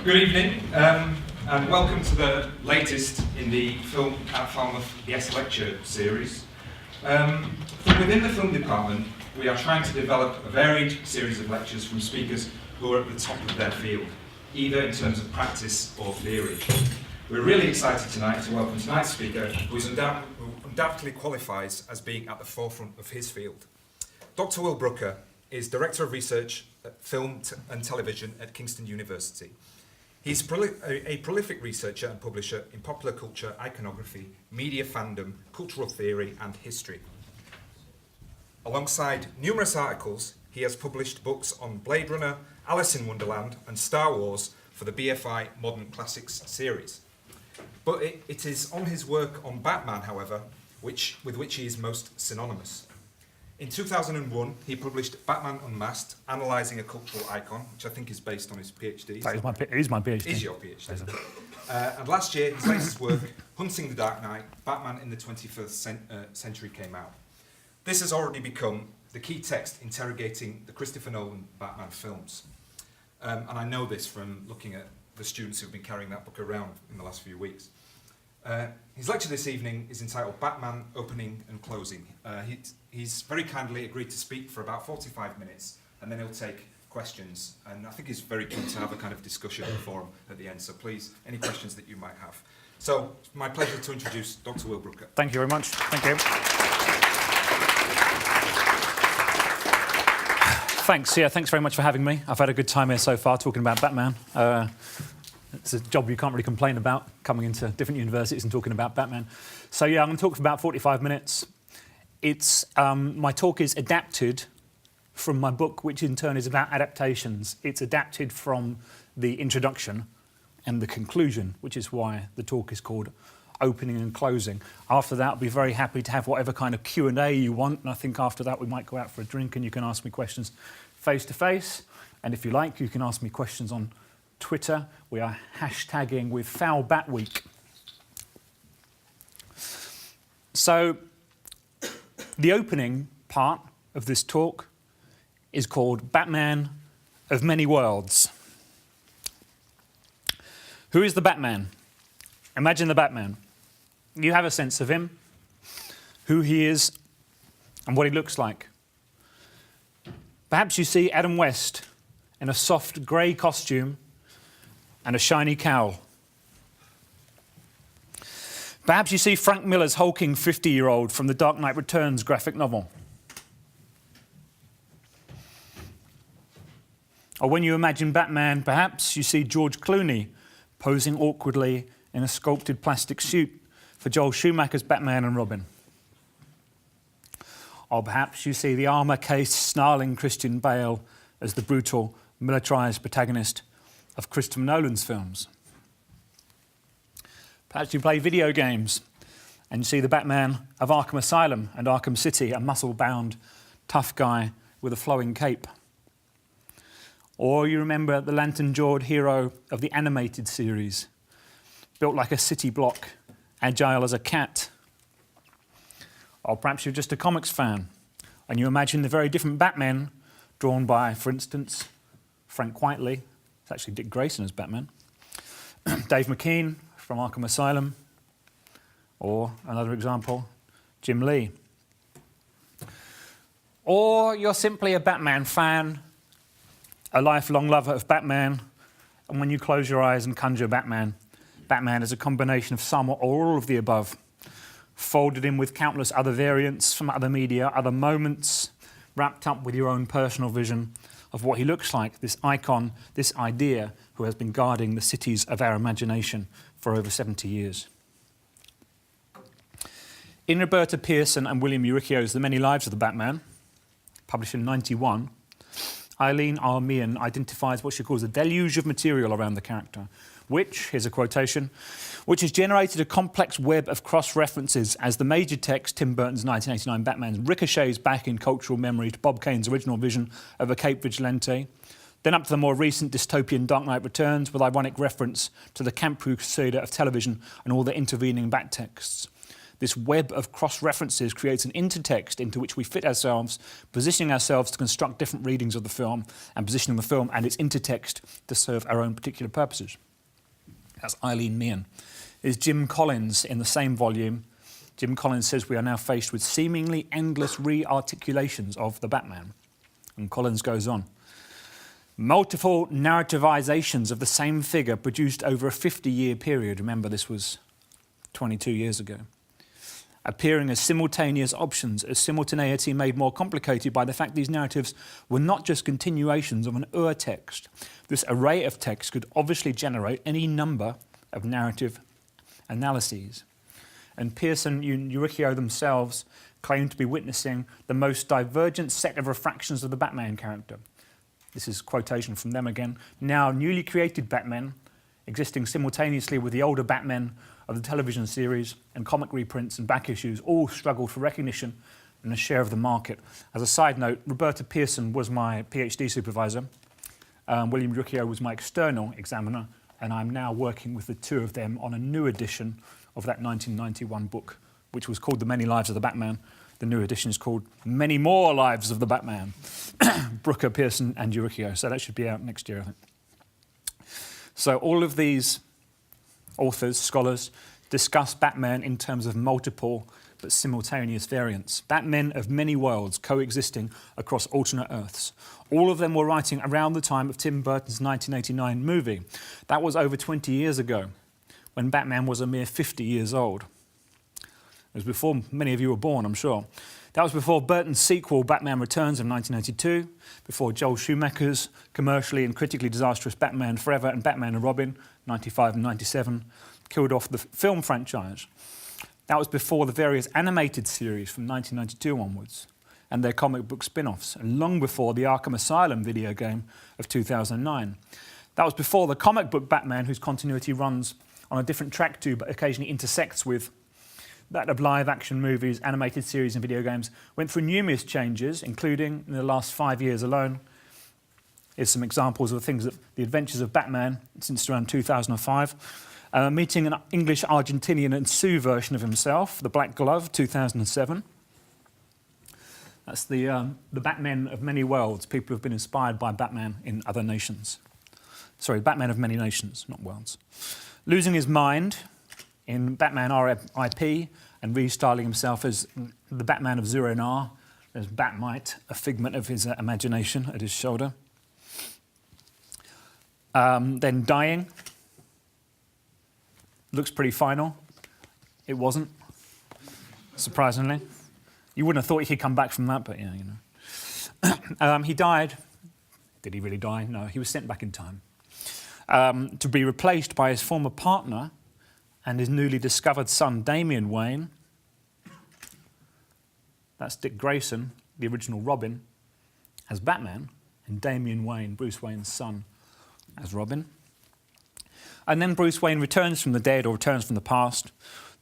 Good evening, and welcome to the latest in the Film at Falmouth Yes Lecture series. From within the film department, we are trying to develop a varied series of lectures from speakers who are at the top of their field, either in terms of practice or theory. We're really excited tonight to welcome tonight's speaker, who undoubtedly qualifies as being at the forefront of his field. Dr. Will Brooker is Director of Research at Film and Television at Kingston University. He's a prolific researcher and publisher in popular culture, iconography, media fandom, cultural theory and history. Alongside numerous articles, he has published books on Blade Runner, Alice in Wonderland and Star Wars for the BFI Modern Classics series. But it is on his work on Batman, however, with which he is most synonymous. In 2001, he published Batman Unmasked, Analysing a Cultural Icon, which I think is based on his PhD. It is my PhD. Is your PhD. And last year, his latest work, Hunting the Dark Knight, Batman in the 21st Century, came out. This has already become the key text interrogating the Christopher Nolan Batman films. And I know this from looking at the students who've been carrying that book around in the last few weeks. His lecture this evening is entitled Batman Opening and Closing. He's very kindly agreed to speak for about 45 minutes, and then he'll take questions. And I think he's very keen to have a kind of discussion forum at the end, so please, any questions that you might have. So, it's my pleasure to introduce Dr. Will Brooker. Thank you very much. Thank you. Thanks very much for having me. I've had a good time here so far talking about Batman. It's a job you can't really complain about, coming into different universities and talking about Batman. So yeah, I'm going to talk for about 45 minutes. My talk is adapted from my book, which in turn is about adaptations. It's adapted from the introduction and the conclusion, which is why the talk is called Opening and Closing. After that, I'll be very happy to have whatever kind of Q&A you want, and I think after that we might go out for a drink and you can ask me questions face to face. And if you like, you can ask me questions on Twitter. We are hashtagging with Foul Bat Week. So, the opening part of this talk is called Batman of Many Worlds. Who is the Batman? Imagine the Batman. You have a sense of him, who he is, and what he looks like. Perhaps you see Adam West in a soft grey costume and a shiny cowl. Perhaps you see Frank Miller's hulking 50-year-old from the Dark Knight Returns graphic novel. Or when you imagine Batman, perhaps you see George Clooney posing awkwardly in a sculpted plastic suit for Joel Schumacher's Batman and Robin. Or perhaps you see the armour-cased, snarling Christian Bale as the brutal, militarised protagonist of Christopher Nolan's films. Perhaps you play video games and you see the Batman of Arkham Asylum and Arkham City, a muscle-bound, tough guy with a flowing cape. Or you remember the lantern-jawed hero of the animated series, built like a city block, agile as a cat. Or perhaps you're just a comics fan and you imagine the very different Batman drawn by, for instance, Frank Whiteley. It's actually Dick Grayson as Batman. Dave McKean from Arkham Asylum. Or, another example, Jim Lee. Or you're simply a Batman fan, a lifelong lover of Batman, and when you close your eyes and conjure Batman, Batman is a combination of some or all of the above, folded in with countless other variants from other media, other moments, wrapped up with your own personal vision of what he looks like, this icon, this idea who has been guarding the cities of our imagination for over 70 years. In Roberta Pearson and William Uricchio's The Many Lives of the Batman, published in '91, Eileen R. Meehan identifies what she calls a deluge of material around the character, which, here's a quotation, which has generated a complex web of cross-references as the major text, Tim Burton's 1989 Batman, ricochets back in cultural memory to Bob Kane's original vision of a Cape Vigilante, then up to the more recent dystopian Dark Knight Returns with ironic reference to the camp crusader of television and all the intervening backtexts. This web of cross-references creates an intertext into which we fit ourselves, positioning ourselves to construct different readings of the film and positioning the film and its intertext to serve our own particular purposes. That's Eileen Meehan. Is Jim Collins in the same volume. Jim Collins says we are now faced with seemingly endless re-articulations of the Batman. And Collins goes on. Multiple narrativizations of the same figure produced over a 50-year period. Remember, this was 22 years ago. Appearing as simultaneous options, as simultaneity made more complicated by the fact these narratives were not just continuations of an ur-text. This array of text could obviously generate any number of narrative analyses. And Pearson and Uricchio themselves claim to be witnessing the most divergent set of refractions of the Batman character. This is a quotation from them again. Now newly created Batmen, existing simultaneously with the older Batmen of the television series and comic reprints and back issues, all struggle for recognition and a share of the market. As a side note, Roberta Pearson was my PhD supervisor. William Uricchio was my external examiner, and I'm now working with the two of them on a new edition of that 1991 book, which was called The Many Lives of the Batman. The new edition is called Many More Lives of the Batman. Brooker, Pearson and Uricchio. So that should be out next year, I think. So all of these authors, scholars, discuss Batman in terms of multiple but simultaneous variants. Batmen of many worlds coexisting across alternate Earths. All of them were writing around the time of Tim Burton's 1989 movie. That was over 20 years ago, when Batman was a mere 50 years old. It was before many of you were born, I'm sure. That was before Burton's sequel, Batman Returns, of 1982, before Joel Schumacher's commercially and critically disastrous Batman Forever and Batman and Robin, 95 and 97, killed off the film franchise. That was before the various animated series from 1992 onwards and their comic book spin-offs, and long before the Arkham Asylum video game of 2009. That was before the comic book Batman, whose continuity runs on a different track to but occasionally intersects with that of live-action movies, animated series and video games, went through numerous changes, including, in the last 5 years alone, here's some examples of the things that the adventures of Batman, since around 2005, meeting an English-Argentinian and Sioux version of himself, The Black Glove, 2007. That's the Batmen of many worlds, people who have been inspired by Batman in other nations. Sorry, Batman of many nations, not worlds. Losing his mind in Batman R.I.P. and restyling himself as the Batman of Zero Nar. There's Batmite, a figment of his imagination at his shoulder. Then dying. Looks pretty final. It wasn't, surprisingly. You wouldn't have thought he could come back from that, but yeah, you know. He died. Did he really die? No, he was sent back in time. To be replaced by his former partner and his newly discovered son, Damian Wayne. That's Dick Grayson, the original Robin, as Batman, and Damian Wayne, Bruce Wayne's son, as Robin. And then Bruce Wayne returns from the dead, or returns from the past,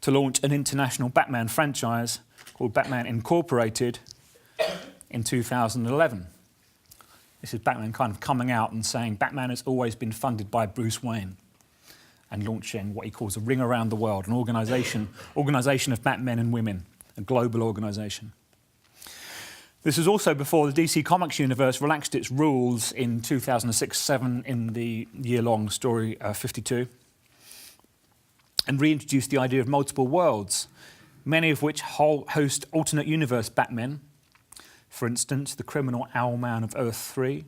to launch an international Batman franchise called Batman Incorporated in 2011. This is Batman kind of coming out and saying Batman has always been funded by Bruce Wayne, and launching what he calls a ring around the world, an organisation of Batmen and women, a global organisation. This was also before the DC Comics universe relaxed its rules in 2006-07 in the year-long story 52, and reintroduced the idea of multiple worlds, many of which host alternate universe Batmen. For instance, the criminal Owlman of Earth 3,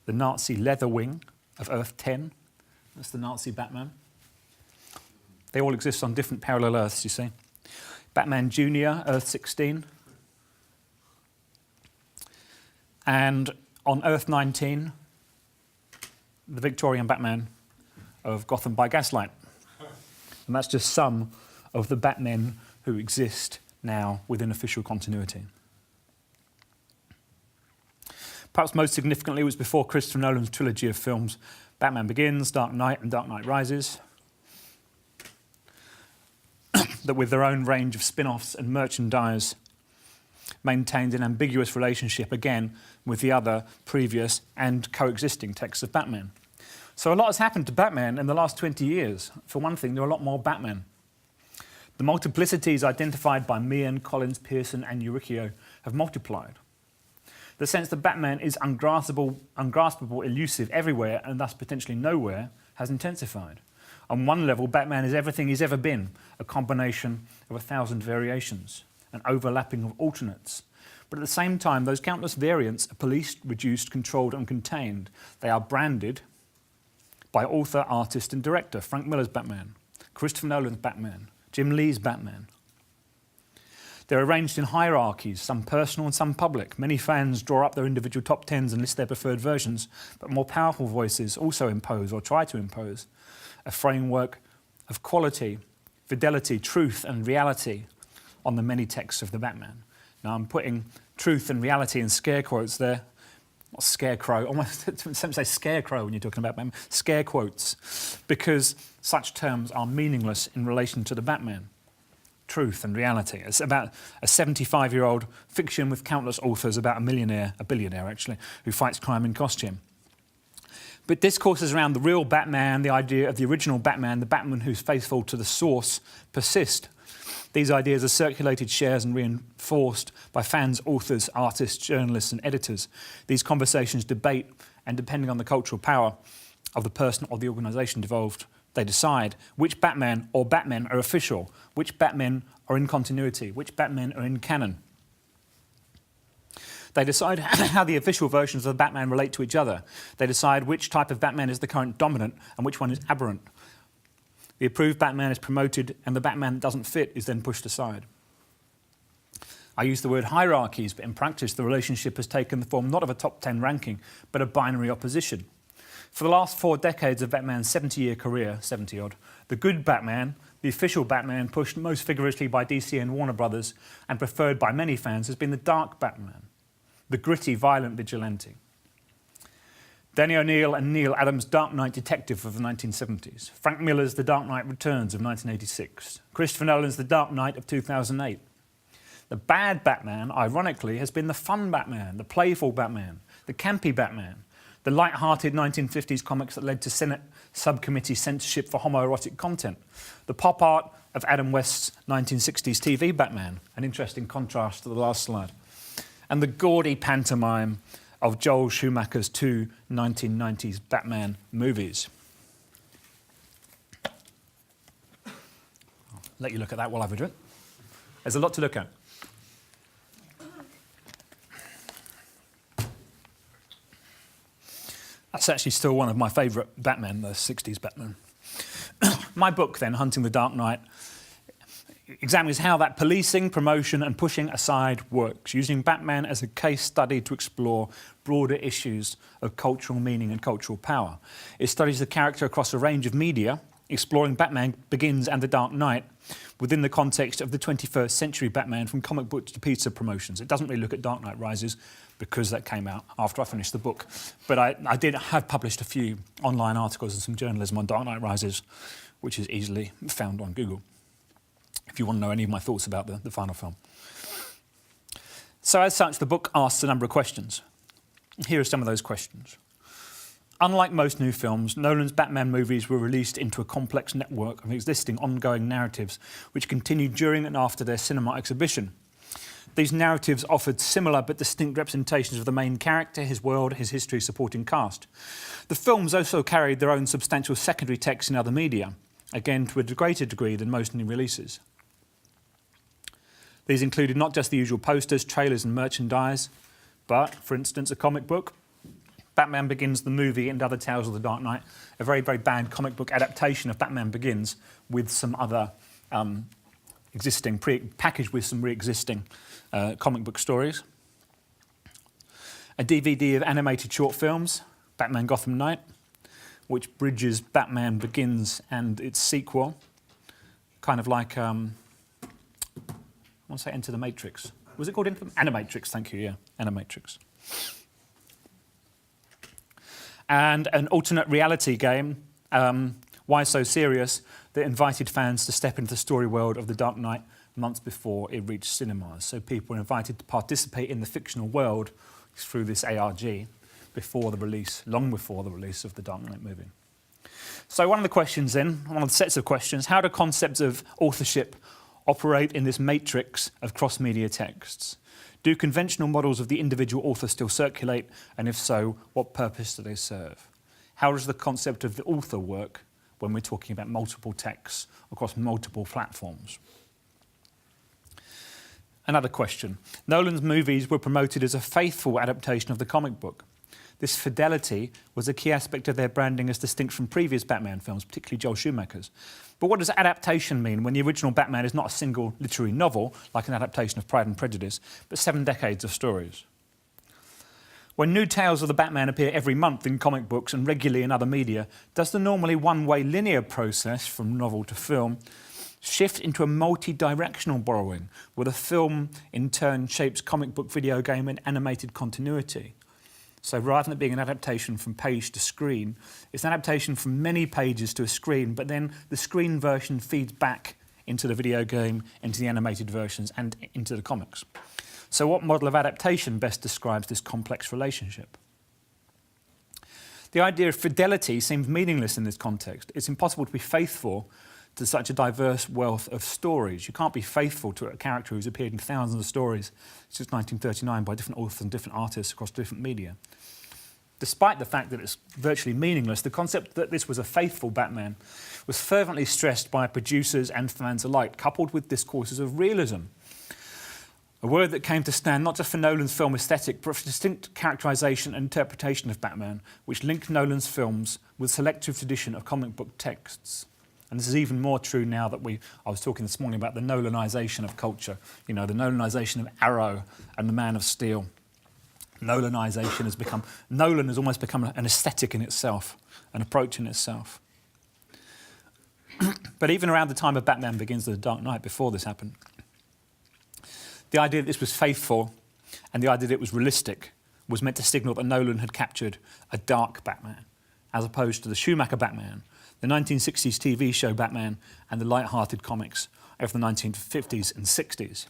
the Nazi Leatherwing of Earth 10, that's the Nazi Batman. They all exist on different parallel Earths, you see. Batman Jr., Earth 16. And on Earth 19, the Victorian Batman of Gotham by Gaslight. And that's just some of the Batmen who exist now within official continuity. Perhaps most significantly, it was before Christopher Nolan's trilogy of films, Batman Begins, Dark Knight and Dark Knight Rises, that with their own range of spin-offs and merchandise maintained an ambiguous relationship again with the other previous and coexisting texts of Batman. So a lot has happened to Batman in the last 20 years. For one thing, there are a lot more Batman. The multiplicities identified by Meehan, Collins, Pearson and Uricchio have multiplied. The sense that Batman is ungraspable, elusive everywhere and thus potentially nowhere has intensified. On one level, Batman is everything he's ever been, a combination of 1,000 variations, an overlapping of alternates. But at the same time, those countless variants are policed, reduced, controlled and contained. They are branded by author, artist and director. Frank Miller's Batman, Christopher Nolan's Batman, Jim Lee's Batman. They're arranged in hierarchies, some personal and some public. Many fans draw up their individual top tens and list their preferred versions, but more powerful voices also impose or try to impose a framework of quality, fidelity, truth and reality on the many texts of the Batman. Now I'm putting truth and reality in scare quotes there. Not scarecrow, almost some say scarecrow when you're talking about Batman. Scare quotes, because such terms are meaningless in relation to the Batman. Truth and reality. It's about a 75-year-old fiction with countless authors about a billionaire actually, who fights crime in costume. But discourses around the real Batman, the idea of the original Batman, the Batman who's faithful to the source, persist. These ideas are circulated, shared and reinforced by fans, authors, artists, journalists and editors. These conversations debate, and depending on the cultural power of the person or the organisation involved, they decide which Batman or Batmen are official, which Batmen are in continuity, which Batmen are in canon. They decide how the official versions of the Batman relate to each other. They decide which type of Batman is the current dominant and which one is aberrant. The approved Batman is promoted and the Batman that doesn't fit is then pushed aside. I use the word hierarchies, but in practice the relationship has taken the form not of a top 10 ranking, but a binary opposition. For the last 4 decades of Batman's 70-year career, 70-odd, the good Batman, the official Batman pushed most vigorously by DC and Warner Brothers and preferred by many fans, has been the dark Batman, the gritty, violent vigilante. Danny O'Neill and Neil Adams' Dark Knight Detective of the 1970s, Frank Miller's The Dark Knight Returns of 1986, Christopher Nolan's The Dark Knight of 2008. The bad Batman, ironically, has been the fun Batman, the playful Batman, the campy Batman, the light-hearted 1950s comics that led to Senate subcommittee censorship for homoerotic content, the pop art of Adam West's 1960s TV Batman, an interesting contrast to the last slide, and the gaudy pantomime of Joel Schumacher's 2 1990s Batman movies. I'll let you look at that while I have a drink. There's a lot to look at. That's actually still one of my favourite Batman, the 60s Batman. My book, then, Hunting the Dark Knight, examines how that policing, promotion and pushing aside works, using Batman as a case study to explore broader issues of cultural meaning and cultural power. It studies the character across a range of media, exploring Batman Begins and The Dark Knight within the context of the 21st century Batman, from comic books to pizza promotions. It doesn't really look at Dark Knight Rises because that came out after I finished the book. But I have published a few online articles and some journalism on Dark Knight Rises, which is easily found on Google, if you want to know any of my thoughts about the final film. So as such, the book asks a number of questions. Here are some of those questions. Unlike most new films, Nolan's Batman movies were released into a complex network of existing ongoing narratives which continued during and after their cinema exhibition. These narratives offered similar but distinct representations of the main character, his world, his history, supporting cast. The films also carried their own substantial secondary texts in other media, again to a greater degree than most new releases. These included not just the usual posters, trailers and merchandise, but, for instance, a comic book, Batman Begins the movie and Other Tales of the Dark Knight, a very, very bad comic book adaptation of Batman Begins with some other packaged with some re-existing comic book stories. A DVD of animated short films, Batman Gotham Knight, which bridges Batman Begins and its sequel, kind of like, I want to say Enter the Matrix. Was it called Animatrix? Thank you, yeah, Animatrix. And an alternate reality game, Why So Serious, that invited fans to step into the story world of The Dark Knight months before it reached cinemas. So people were invited to participate in the fictional world through this ARG before the release, long before the release of the Dark Knight movie. So one of the questions then, one of the sets of questions, how do concepts of authorship operate in this matrix of cross-media texts? Do conventional models of the individual author still circulate, and if so, what purpose do they serve? How does the concept of the author work when we're talking about multiple texts across multiple platforms? Another question. Nolan's movies were promoted as a faithful adaptation of the comic book. This fidelity was a key aspect of their branding as distinct from previous Batman films, particularly Joel Schumacher's. But what does adaptation mean when the original Batman is not a single literary novel, like an adaptation of Pride and Prejudice, but 7 decades of stories? When new tales of the Batman appear every month in comic books and regularly in other media, does the normally one-way linear process from novel to film shift into a multi-directional borrowing, where the film in turn shapes comic book, video game and animated continuity? So rather than it being an adaptation from page to screen, it's an adaptation from many pages to a screen, but then the screen version feeds back into the video game, into the animated versions and into the comics. So what model of adaptation best describes this complex relationship? The idea of fidelity seems meaningless in this context. It's impossible to be faithful to such a diverse wealth of stories. You can't be faithful to a character who's appeared in thousands of stories since 1939 by different authors and different artists across different media. Despite the fact that it's virtually meaningless, the concept that this was a faithful Batman was fervently stressed by producers and fans alike, coupled with discourses of realism. A word that came to stand not just for Nolan's film aesthetic, but for distinct characterization and interpretation of Batman, which linked Nolan's films with selective tradition of comic book texts. And this is even more true now that I was talking this morning about the Nolanization of culture, the Nolanization of Arrow and the Man of Steel. Nolan has almost become an aesthetic in itself, an approach in itself. But even around the time of Batman Begins, The Dark Knight, before this happened, the idea that this was faithful and the idea that it was realistic was meant to signal that Nolan had captured a dark Batman, as opposed to the Schumacher Batman, the 1960s TV show Batman, and the light-hearted comics of the 1950s and 60s.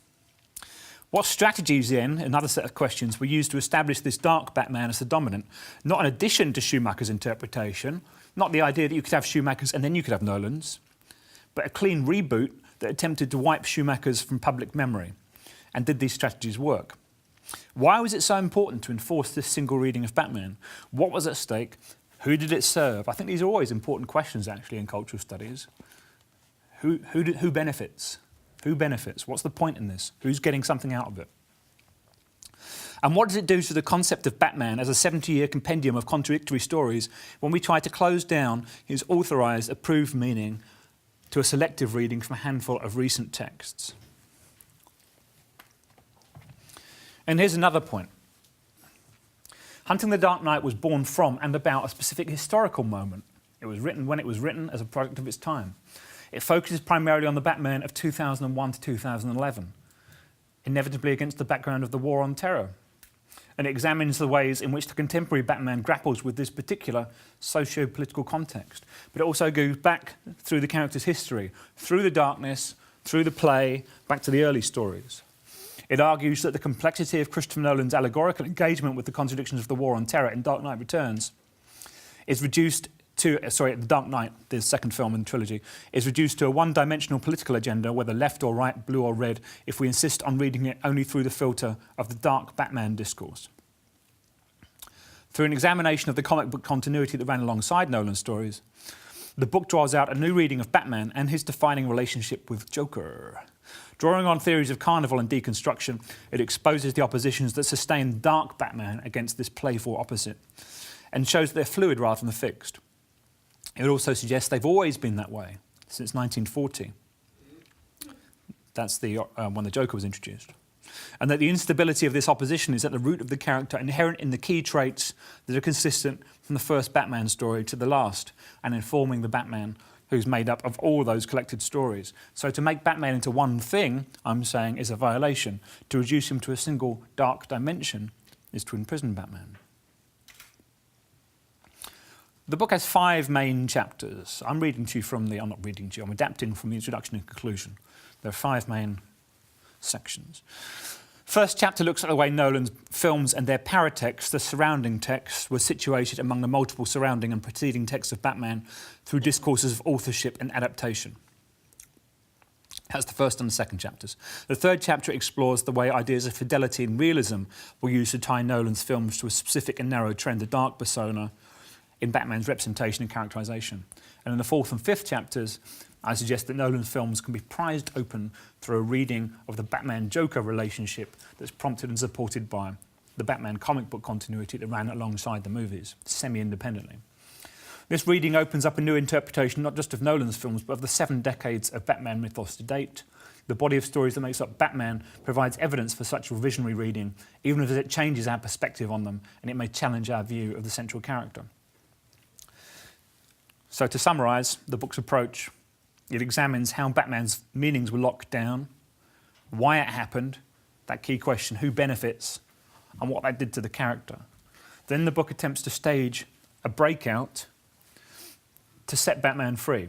What strategies then, another set of questions, were used to establish this dark Batman as the dominant, not in addition to Schumacher's interpretation, not the idea that you could have Schumacher's and then you could have Nolan's, but a clean reboot that attempted to wipe Schumacher's from public memory? And did these strategies work? Why was it so important to enforce this single reading of Batman? What was at stake? Who did it serve? I think these are always important questions, actually, in cultural studies. Who benefits? Who benefits? What's the point in this? Who's getting something out of it? And what does it do to the concept of Batman as a 70-year compendium of contradictory stories when we try to close down his authorized, approved meaning to a selective reading from a handful of recent texts? And here's another point. Hunting the Dark Knight was born from and about a specific historical moment. It was written when it was written as a product of its time. It focuses primarily on the Batman of 2001 to 2011, inevitably against the background of the War on Terror. And it examines the ways in which the contemporary Batman grapples with this particular socio-political context. But it also goes back through the character's history, through the darkness, through the play, back to the early stories. It argues that the complexity of Christopher Nolan's allegorical engagement with the contradictions of the War on Terror in Dark Knight Returns is reduced to, The Dark Knight, the second film in the trilogy, is reduced to a one-dimensional political agenda, whether left or right, blue or red, if we insist on reading it only through the filter of the dark Batman discourse. Through an examination of the comic book continuity that ran alongside Nolan's stories, the book draws out a new reading of Batman and his defining relationship with Joker. Drawing on theories of carnival and deconstruction, it exposes the oppositions that sustain dark Batman against this playful opposite, and shows that they're fluid rather than fixed. It also suggests they've always been that way, since 1940. That's when the Joker was introduced. And that the instability of this opposition is at the root of the character, inherent in the key traits that are consistent from the first Batman story to the last, and informing the Batman who's made up of all those collected stories. So to make Batman into one thing, I'm saying, is a violation. To reduce him to a single dark dimension is to imprison Batman. The book has 5 main chapters. I'm adapting from the introduction and conclusion. There are 5 main sections. First chapter looks at the way Nolan's films and their paratext, the surrounding texts, were situated among the multiple surrounding and preceding texts of Batman through discourses of authorship and adaptation. That's the first and the second chapters. The third chapter explores the way ideas of fidelity and realism were used to tie Nolan's films to a specific and narrow trend, the dark persona, in Batman's representation and characterization. And in the fourth and fifth chapters, I suggest that Nolan's films can be prized open through a reading of the Batman-Joker relationship that's prompted and supported by the Batman comic book continuity that ran alongside the movies, semi-independently. This reading opens up a new interpretation not just of Nolan's films, but of the 7 decades of Batman mythos to date. The body of stories that makes up Batman provides evidence for such revisionary reading, even if it changes our perspective on them, and it may challenge our view of the central character. So to summarise the book's approach, it examines how Batman's meanings were locked down, why it happened, that key question, who benefits, and what that did to the character. Then the book attempts to stage a breakout to set Batman free.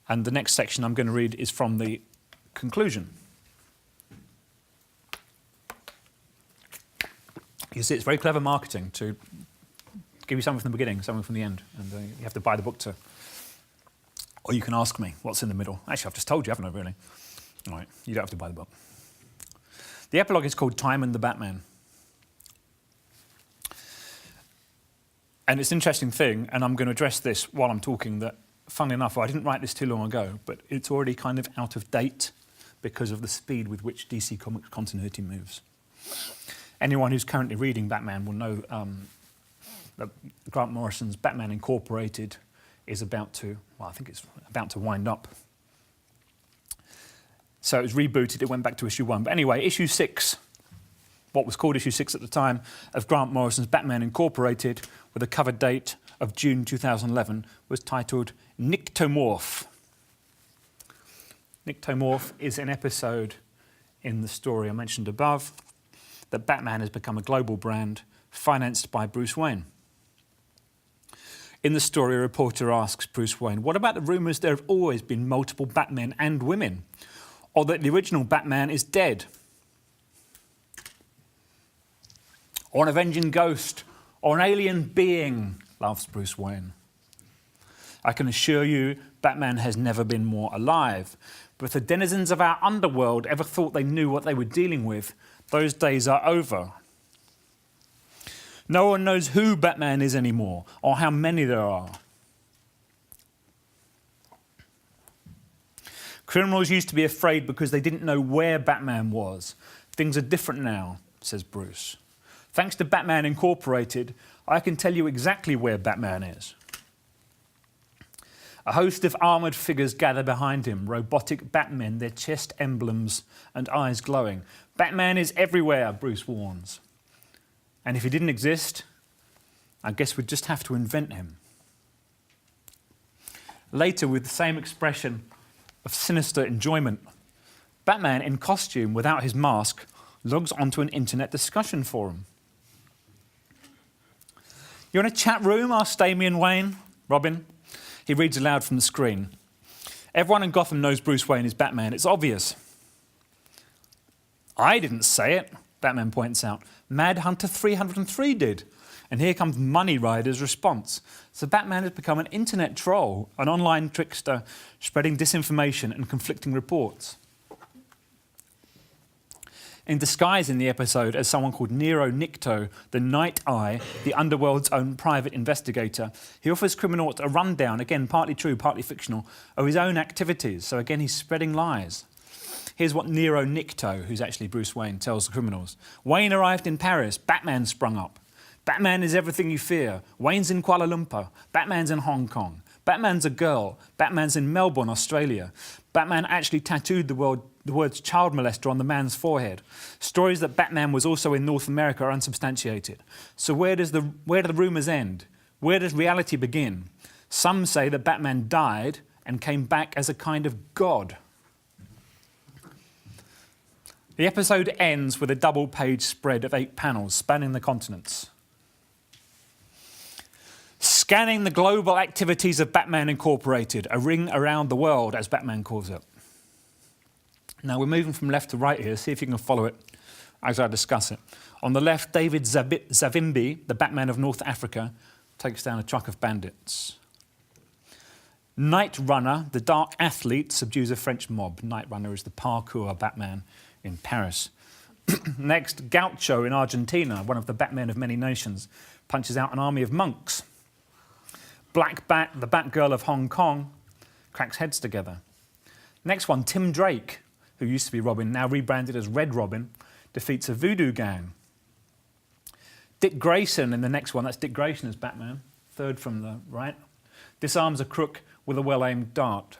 And the next section I'm going to read is from the conclusion. You see, it's very clever marketing to give you something from the beginning, something from the end, and you have to buy the book to... Or you can ask me what's in the middle. Actually, I've just told you, haven't I, really? All right, you don't have to buy the book. The epilogue is called Time and the Batman. And it's an interesting thing, and I'm going to address this while I'm talking, that, funnily enough, I didn't write this too long ago, but it's already kind of out of date because of the speed with which DC Comics continuity moves. Anyone who's currently reading Batman will know that Grant Morrison's Batman Incorporated is about to, well, I think it's about to wind up. So it was rebooted, it went back to issue 1. But anyway, issue 6, what was called issue 6 at the time, of Grant Morrison's Batman Incorporated, with a cover date of June 2011, was titled Nyctomorph. Nyctomorph is an episode in the story I mentioned above, that Batman has become a global brand financed by Bruce Wayne. In the story, a reporter asks Bruce Wayne, what about the rumours there have always been multiple Batmen and women? Or that the original Batman is dead? Or an avenging ghost? Or an alien being? Laughs Bruce Wayne. I can assure you, Batman has never been more alive. But if the denizens of our underworld ever thought they knew what they were dealing with, those days are over. No one knows who Batman is anymore, or how many there are. Criminals used to be afraid because they didn't know where Batman was. Things are different now, says Bruce. Thanks to Batman Incorporated, I can tell you exactly where Batman is. A host of armoured figures gather behind him, robotic Batmen, their chest emblems and eyes glowing. Batman is everywhere, Bruce warns. And if he didn't exist, I guess we'd just have to invent him. Later, with the same expression of sinister enjoyment, Batman, in costume without his mask, logs onto an internet discussion forum. "You're in a chat room?" asks Damian Wayne. Robin. He reads aloud from the screen. "Everyone in Gotham knows Bruce Wayne is Batman. It's obvious." "I didn't say it," Batman points out. "Mad Hunter 303 did." And here comes Money Rider's response. So Batman has become an internet troll, an online trickster, spreading disinformation and conflicting reports. In disguise in the episode as someone called Nero Nicto, the Night Eye, the underworld's own private investigator, he offers criminals a rundown, again partly true, partly fictional, of his own activities. So again, he's spreading lies. Here's what Nero Nicto, who's actually Bruce Wayne, tells the criminals. "Wayne arrived in Paris. Batman sprung up. Batman is everything you fear. Wayne's in Kuala Lumpur. Batman's in Hong Kong. Batman's a girl. Batman's in Melbourne, Australia. Batman actually tattooed the words child molester on the man's forehead. Stories that Batman was also in North America are unsubstantiated. So where do the rumours end? Where does reality begin? Some say that Batman died and came back as a kind of god." The episode ends with a double-page spread of 8 panels spanning the continents, scanning the global activities of Batman Incorporated, a ring around the world, as Batman calls it. Now, we're moving from left to right here. See if you can follow it as I discuss it. On the left, David Zavimbi, the Batman of North Africa, takes down a truck of bandits. Night Runner, the dark athlete, subdues a French mob. Night Runner is the parkour Batman in Paris. Next, Gaucho in Argentina, one of the Batmen of many nations, punches out an army of monks. Black Bat, the Batgirl of Hong Kong, cracks heads together. Next one, Tim Drake, who used to be Robin, now rebranded as Red Robin, defeats a voodoo gang. Dick Grayson in the next one, that's Dick Grayson as Batman, third from the right, disarms a crook with a well-aimed dart.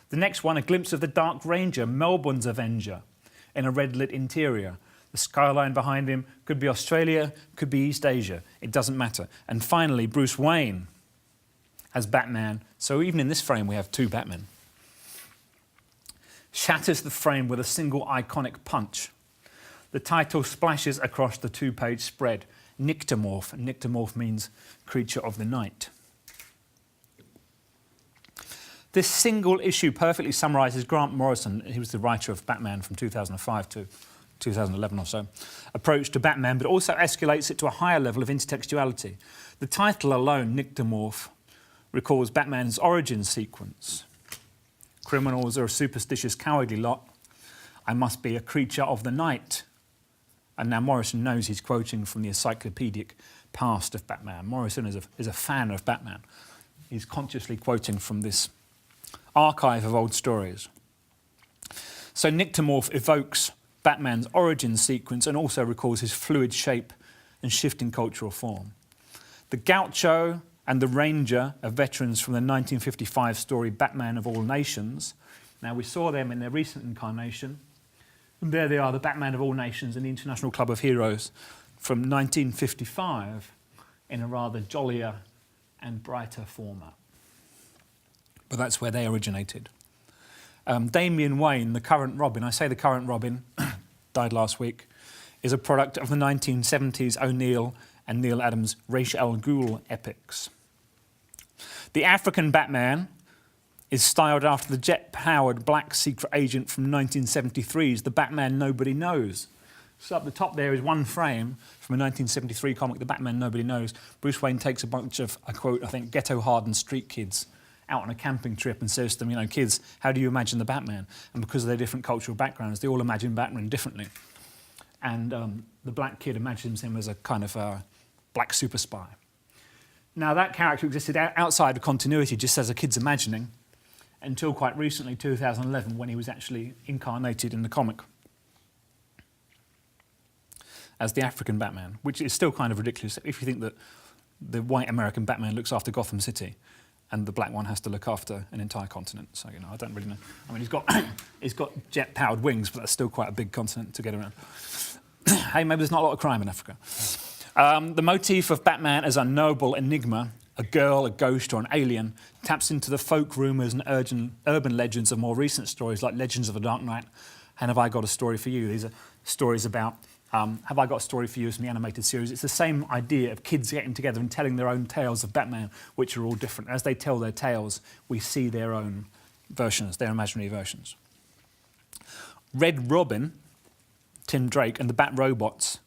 The next one, a glimpse of the Dark Ranger, Melbourne's Avenger, in a red-lit interior. The skyline behind him could be Australia, could be East Asia. It doesn't matter. And finally, Bruce Wayne as Batman. So even in this frame, we have two Batmen. Shatters the frame with a single iconic punch. The title splashes across the two-page spread. Nyctomorph. Nyctomorph means creature of the night. This single issue perfectly summarises Grant Morrison, he was the writer of Batman from 2005 to 2011 or so, approach to Batman, but also escalates it to a higher level of intertextuality. The title alone, Nyctomorph, recalls Batman's origin sequence. Criminals are a superstitious, cowardly lot. I must be a creature of the night. And now Morrison knows he's quoting from the encyclopedic past of Batman. Morrison is a fan of Batman. He's consciously quoting from this archive of old stories. So Nyctomorph evokes Batman's origin sequence and also recalls his fluid shape and shifting cultural form. The Gaucho and the Ranger are veterans from the 1955 story Batman of All Nations. Now, we saw them in their recent incarnation. And there they are, the Batman of All Nations and the International Club of Heroes from 1955 in a rather jollier and brighter format. But that's where they originated. Damian Wayne, the current Robin, I say the current Robin, died last week, is a product of the 1970s O'Neill and Neil Adams' Ra's al Ghul epics. The African Batman is styled after the jet-powered black secret agent from 1973's The Batman Nobody Knows. So up the top there is one frame from a 1973 comic, The Batman Nobody Knows. Bruce Wayne takes a bunch of, I quote, I think, ghetto-hardened street kids out on a camping trip and says to them, you know, kids, how do you imagine the Batman? And because of their different cultural backgrounds, they all imagine Batman differently. And the black kid imagines him as a kind of black super spy. Now, that character existed outside of continuity, just as a kid's imagining, until quite recently, 2011, when he was actually incarnated in the comic as the African Batman, which is still kind of ridiculous if you think that the white American Batman looks after Gotham City and the black one has to look after an entire continent. So, you know, I don't really know. I mean, he's got jet-powered wings, but that's still quite a big continent to get around. Hey, maybe there's not a lot of crime in Africa. The motif of Batman as a noble enigma, a girl, a ghost, or an alien, taps into the folk rumours and urban legends of more recent stories like Legends of the Dark Knight and Have I Got a Story for You? These are stories about Have I Got a Story for You from the animated series. It's the same idea of kids getting together and telling their own tales of Batman, which are all different. As they tell their tales, we see their own versions, their imaginary versions. Red Robin, Tim Drake, and the Bat Robots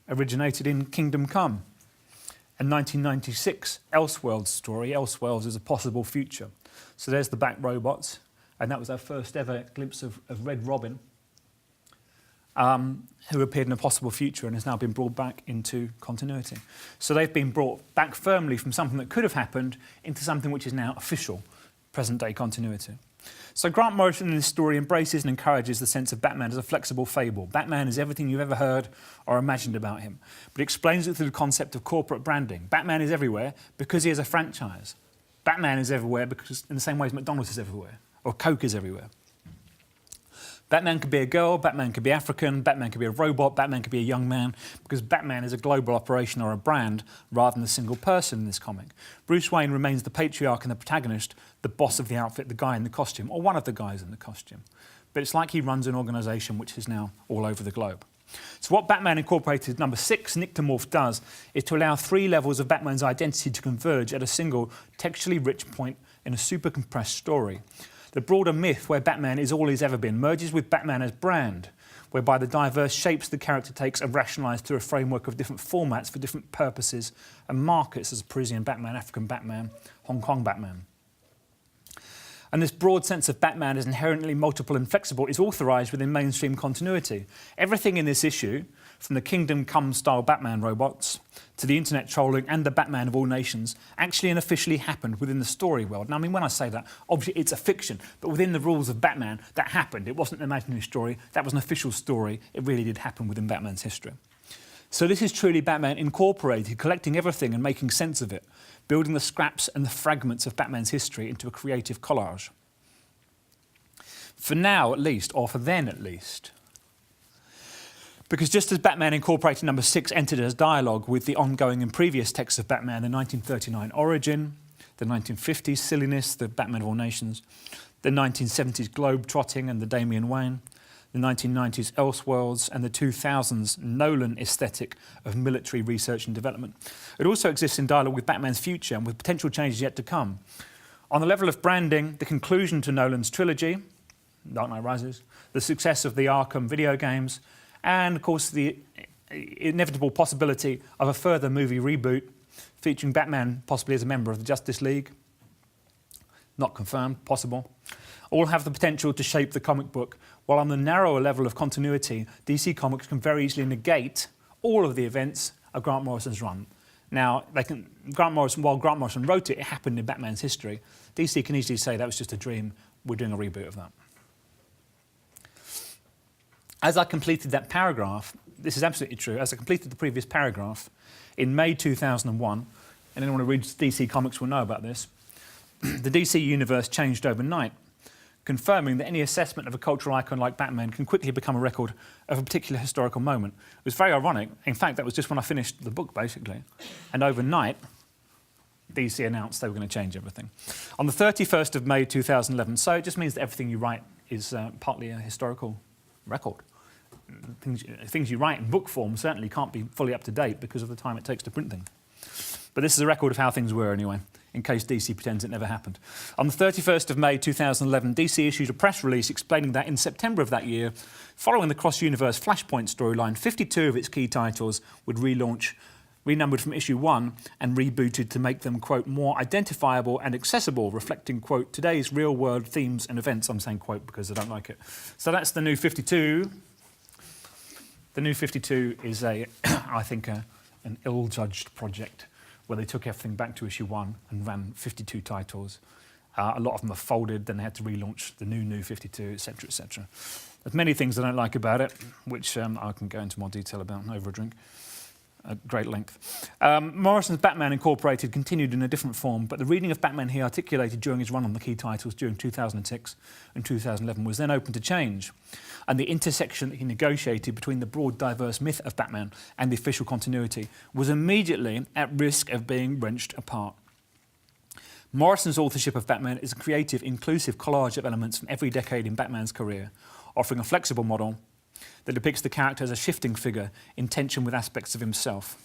originated in Kingdom Come. A 1996 Elseworlds story. Elseworlds is a possible future. So there's the Bat Robots, and that was our first ever glimpse of Red Robin, who appeared in a possible future and has now been brought back into continuity. So they've been brought back firmly from something that could have happened into something which is now official, present-day continuity. So Grant Morrison in this story embraces and encourages the sense of Batman as a flexible fable. Batman is everything you've ever heard or imagined about him, but explains it through the concept of corporate branding. Batman is everywhere because he is a franchise. Batman is everywhere because, in the same way as McDonald's is everywhere, or Coke is everywhere. Batman could be a girl, Batman could be African, Batman could be a robot, Batman could be a young man, because Batman is a global operation or a brand rather than a single person in this comic. Bruce Wayne remains the patriarch and the protagonist, the boss of the outfit, the guy in the costume, or one of the guys in the costume. But it's like he runs an organisation which is now all over the globe. So what Batman Incorporated number 6, Nyctomorph, does is to allow 3 levels of Batman's identity to converge at a single textually rich point in a super compressed story. The broader myth where Batman is all he's ever been merges with Batman as brand, whereby the diverse shapes the character takes are rationalised through a framework of different formats for different purposes and markets, as Parisian Batman, African Batman, Hong Kong Batman. And this broad sense of Batman as inherently multiple and flexible is authorised within mainstream continuity. Everything in this issue, from the Kingdom Come style Batman robots to the internet trolling and the Batman of all nations, actually and officially happened within the story world. Now, I mean, when I say that, obviously it's a fiction, but within the rules of Batman, that happened. It wasn't an imaginary story, that was an official story. It really did happen within Batman's history. So this is truly Batman Incorporated, collecting everything and making sense of it, building the scraps and the fragments of Batman's history into a creative collage. For now, at least, or for then at least. Because just as Batman Incorporated number 6 entered as dialogue with the ongoing and previous texts of Batman, the 1939 origin, the 1950s silliness, the Batman of all nations, the 1970s globe-trotting and the Damian Wayne, the 1990s Elseworlds, and the 2000s Nolan aesthetic of military research and development. It also exists in dialogue with Batman's future and with potential changes yet to come. On the level of branding, the conclusion to Nolan's trilogy, Dark Knight Rises, the success of the Arkham video games, and of course the inevitable possibility of a further movie reboot featuring Batman possibly as a member of the Justice League. Not confirmed, possible. All have the potential to shape the comic book, while on the narrower level of continuity, DC Comics can very easily negate all of the events of Grant Morrison's run. Now, while Grant Morrison wrote it, it happened in Batman's history. DC can easily say that was just a dream, we're doing a reboot of that. As I completed that paragraph, this is absolutely true, as I completed the previous paragraph, in May 2001, and anyone who reads DC Comics will know about this, the DC universe changed overnight, confirming that any assessment of a cultural icon like Batman can quickly become a record of a particular historical moment. It was very ironic. In fact, that was just when I finished the book, basically. And overnight, DC announced they were going to change everything. On the 31st of May 2011, so it just means that everything you write is partly a historical record. Things you write in book form certainly can't be fully up to date because of the time it takes to print things. But this is a record of how things were anyway, in case DC pretends it never happened. On the 31st of May 2011, DC issued a press release explaining that in September of that year, following the cross-universe Flashpoint storyline, 52 of its key titles would relaunch, renumbered from issue 1 and rebooted to make them, quote, more identifiable and accessible, reflecting, quote, today's real-world themes and events. I'm saying quote because I don't like it. So that's the new 52. The new 52 is, I think, an ill-judged project where they took everything back to issue 1 and ran 52 titles. A lot of them are folded, then they had to relaunch the new 52, etc., etc. There's many things I don't like about it, which I can go into more detail about over a drink at great length. Morrison's Batman Incorporated continued in a different form, but the reading of Batman he articulated during his run on the key titles during 2006 and 2011 was then open to change. And the intersection that he negotiated between the broad, diverse myth of Batman and the official continuity was immediately at risk of being wrenched apart. Morrison's authorship of Batman is a creative, inclusive collage of elements from every decade in Batman's career, offering a flexible model that depicts the character as a shifting figure in tension with aspects of himself.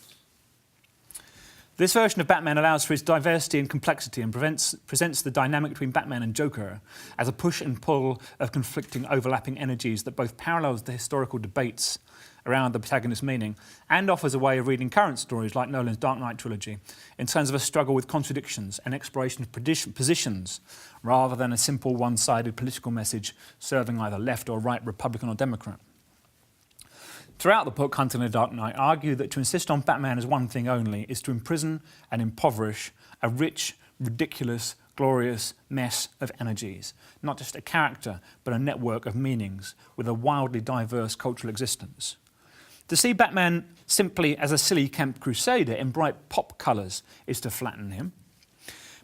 This version of Batman allows for its diversity and complexity and presents the dynamic between Batman and Joker as a push and pull of conflicting, overlapping energies that both parallels the historical debates around the protagonist's meaning and offers a way of reading current stories like Nolan's Dark Knight trilogy in terms of a struggle with contradictions and exploration of positions rather than a simple one-sided political message serving either left or right, Republican or Democrat. Throughout the book, Hunter and the Dark Knight argue that to insist on Batman as one thing only is to imprison and impoverish a rich, ridiculous, glorious mess of energies. Not just a character, but a network of meanings with a wildly diverse cultural existence. To see Batman simply as a silly camp crusader in bright pop colours is to flatten him.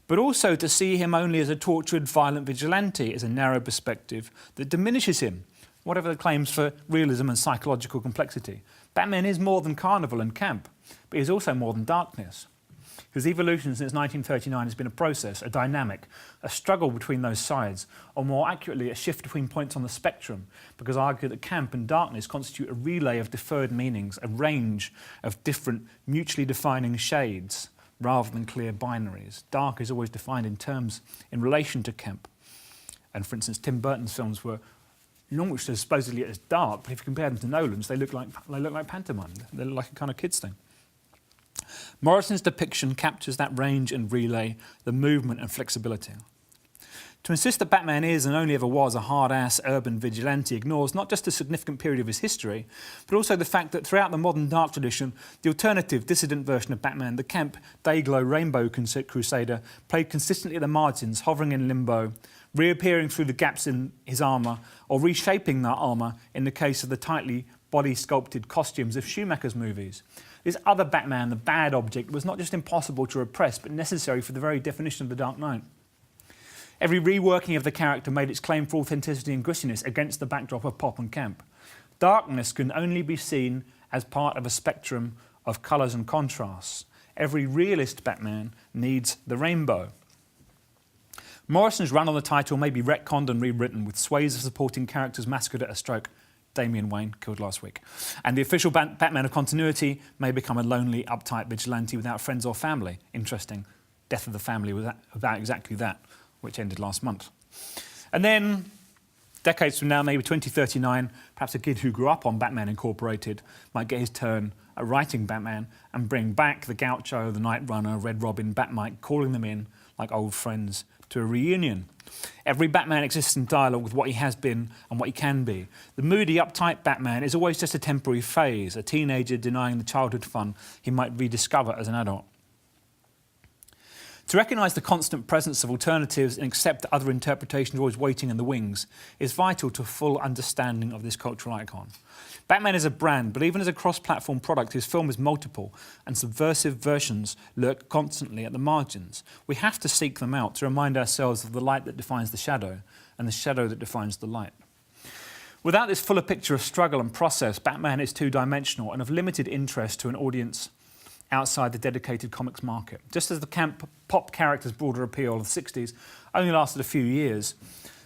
But also to see him only as a tortured, violent vigilante is a narrow perspective that diminishes him, whatever the claims for realism and psychological complexity. Batman is more than carnival and camp, but he's also more than darkness. His evolution since 1939 has been a process, a dynamic, a struggle between those sides, or more accurately, a shift between points on the spectrum, because I argue that camp and darkness constitute a relay of deferred meanings, a range of different, mutually defining shades, rather than clear binaries. Dark is always defined in terms in relation to camp. And for instance, Tim Burton's films were launched as supposedly as dark, but if you compare them to Nolan's, they look like pantomime. They look like a kind of kids thing. Morrison's depiction captures that range and relay, the movement and flexibility. To insist that Batman is and only ever was a hard-ass urban vigilante ignores not just a significant period of his history, but also the fact that throughout the modern dark tradition, the alternative, dissident version of Batman, the camp, day-glow rainbow crusader, played consistently at the margins, hovering in limbo, reappearing through the gaps in his armour, or reshaping that armour in the case of the tightly body-sculpted costumes of Schumacher's movies. This other Batman, the bad object, was not just impossible to repress, but necessary for the very definition of the Dark Knight. Every reworking of the character made its claim for authenticity and grittiness against the backdrop of pop and camp. Darkness can only be seen as part of a spectrum of colours and contrasts. Every realist Batman needs the rainbow. Morrison's run on the title may be retconned and rewritten, with swathes of supporting characters massacred at a stroke. Damian Wayne, killed last week. And the official Batman of continuity may become a lonely, uptight vigilante without friends or family. Interesting. Death of the Family was about exactly that, which ended last month. And then, decades from now, maybe 2039, perhaps a kid who grew up on Batman Incorporated might get his turn at writing Batman and bring back the Gaucho, the Night Runner, Red Robin, Batmite, calling them in like old friends to a reunion. Every Batman exists in dialogue with what he has been and what he can be. The moody, uptight Batman is always just a temporary phase, a teenager denying the childhood fun he might rediscover as an adult. To recognise the constant presence of alternatives and accept that other interpretations are always waiting in the wings is vital to a full understanding of this cultural icon. Batman is a brand, but even as a cross-platform product, his film is multiple, and subversive versions lurk constantly at the margins. We have to seek them out to remind ourselves of the light that defines the shadow, and the shadow that defines the light. Without this fuller picture of struggle and process, Batman is two-dimensional and of limited interest to an audience outside the dedicated comics market. Just as the camp pop character's broader appeal of the 60s only lasted a few years,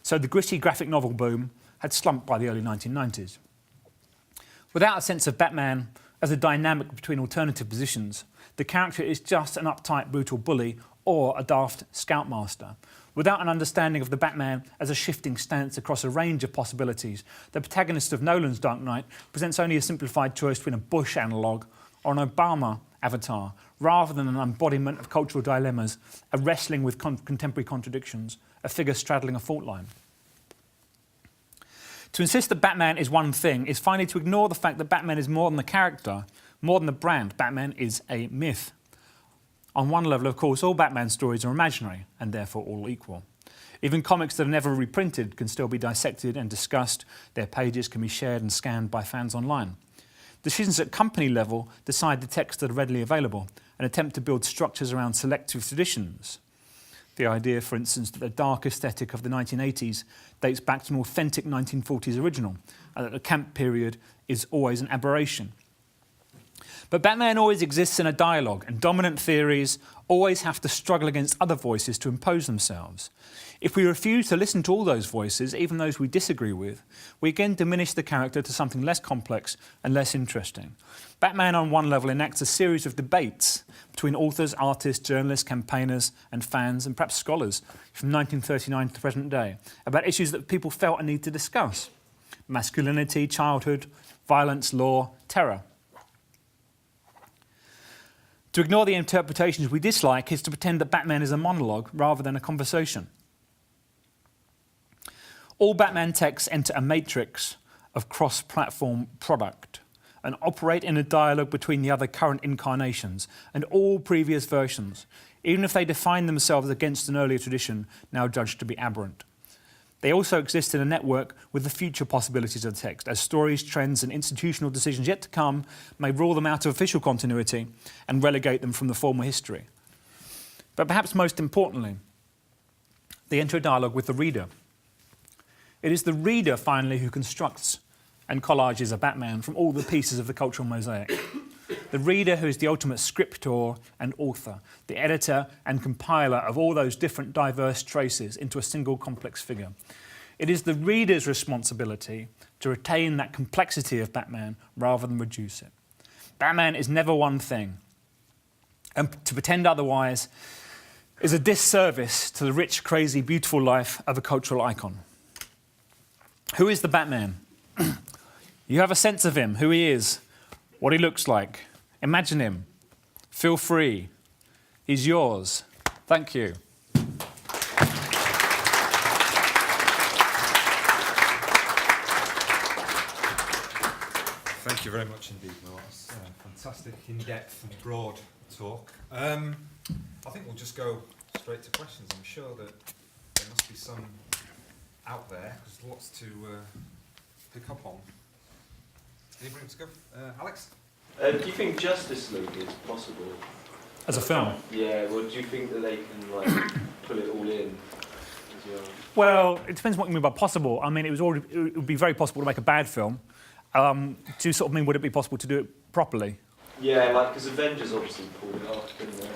so the gritty graphic novel boom had slumped by the early 1990s. Without a sense of Batman as a dynamic between alternative positions, the character is just an uptight, brutal bully or a daft scoutmaster. Without an understanding of the Batman as a shifting stance across a range of possibilities, the protagonist of Nolan's Dark Knight presents only a simplified choice between a Bush analogue or an Obama avatar, rather than an embodiment of cultural dilemmas, a wrestling with contemporary contradictions, a figure straddling a fault line. To insist that Batman is one thing is finally to ignore the fact that Batman is more than the character, more than the brand. Batman is a myth. On one level, of course, all Batman stories are imaginary, and therefore all equal. Even comics that are never reprinted can still be dissected and discussed. Their pages can be shared and scanned by fans online. Decisions at company level decide the texts that are readily available and attempt to build structures around selective traditions. The idea, for instance, that the dark aesthetic of the 1980s dates back to an authentic 1940s original, and that the camp period is always an aberration. But Batman always exists in a dialogue, and dominant theories always have to struggle against other voices to impose themselves. If we refuse to listen to all those voices, even those we disagree with, we again diminish the character to something less complex and less interesting. Batman, on one level, enacts a series of debates between authors, artists, journalists, campaigners and fans, and perhaps scholars, from 1939 to the present day, about issues that people felt a need to discuss: masculinity, childhood, violence, law, terror. To ignore the interpretations we dislike is to pretend that Batman is a monologue rather than a conversation. All Batman texts enter a matrix of cross-platform product and operate in a dialogue between the other current incarnations and all previous versions, even if they define themselves against an earlier tradition now judged to be aberrant. They also exist in a network with the future possibilities of the text, as stories, trends and institutional decisions yet to come may rule them out of official continuity and relegate them from the former history. But perhaps most importantly, they enter a dialogue with the reader. It is the reader, finally, who constructs and collages a Batman from all the pieces of the cultural mosaic. The reader who is the ultimate scriptor and author, the editor and compiler of all those different diverse traces into a single complex figure. It is the reader's responsibility to retain that complexity of Batman rather than reduce it. Batman is never one thing, and to pretend otherwise is a disservice to the rich, crazy, beautiful life of a cultural icon. Who is the Batman? You have a sense of him, who he is, what he looks like. Imagine him. Feel free. He's yours. Thank you. Thank you very much indeed, Noel. That's fantastic, in-depth and broad talk. I think we'll just go straight to questions. I'm sure that there must be some out there. There's lots to pick up on. Anybody to go? Alex? Do you think Justice League is possible? As a film? Yeah, well, do you think that they can like pull it all in as well? Well, it depends what you mean by possible. I mean, it would be very possible to make a bad film. Do you sort of mean, would it be possible to do it properly? Yeah, like, because Avengers obviously pulled it off, didn't they?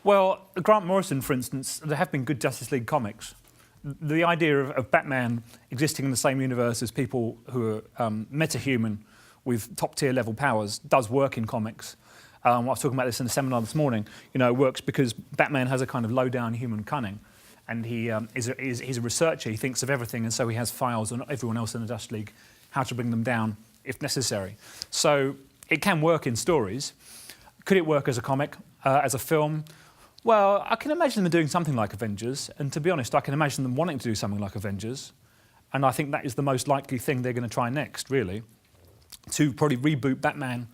Well, Grant Morrison, for instance, there have been good Justice League comics. The idea of Batman existing in the same universe as people who are metahuman with top-tier level powers does work in comics. I was talking about this in a seminar this morning. You know, it works because Batman has a kind of low-down human cunning, and he's a researcher. He thinks of everything, and so he has files on everyone else in the Justice League, how to bring them down if necessary. So it can work in stories. Could it work as a comic, as a film? Well, I can imagine them doing something like Avengers, and to be honest, I can imagine them wanting to do something like Avengers, and I think that is the most likely thing they're going to try next, really, to probably reboot Batman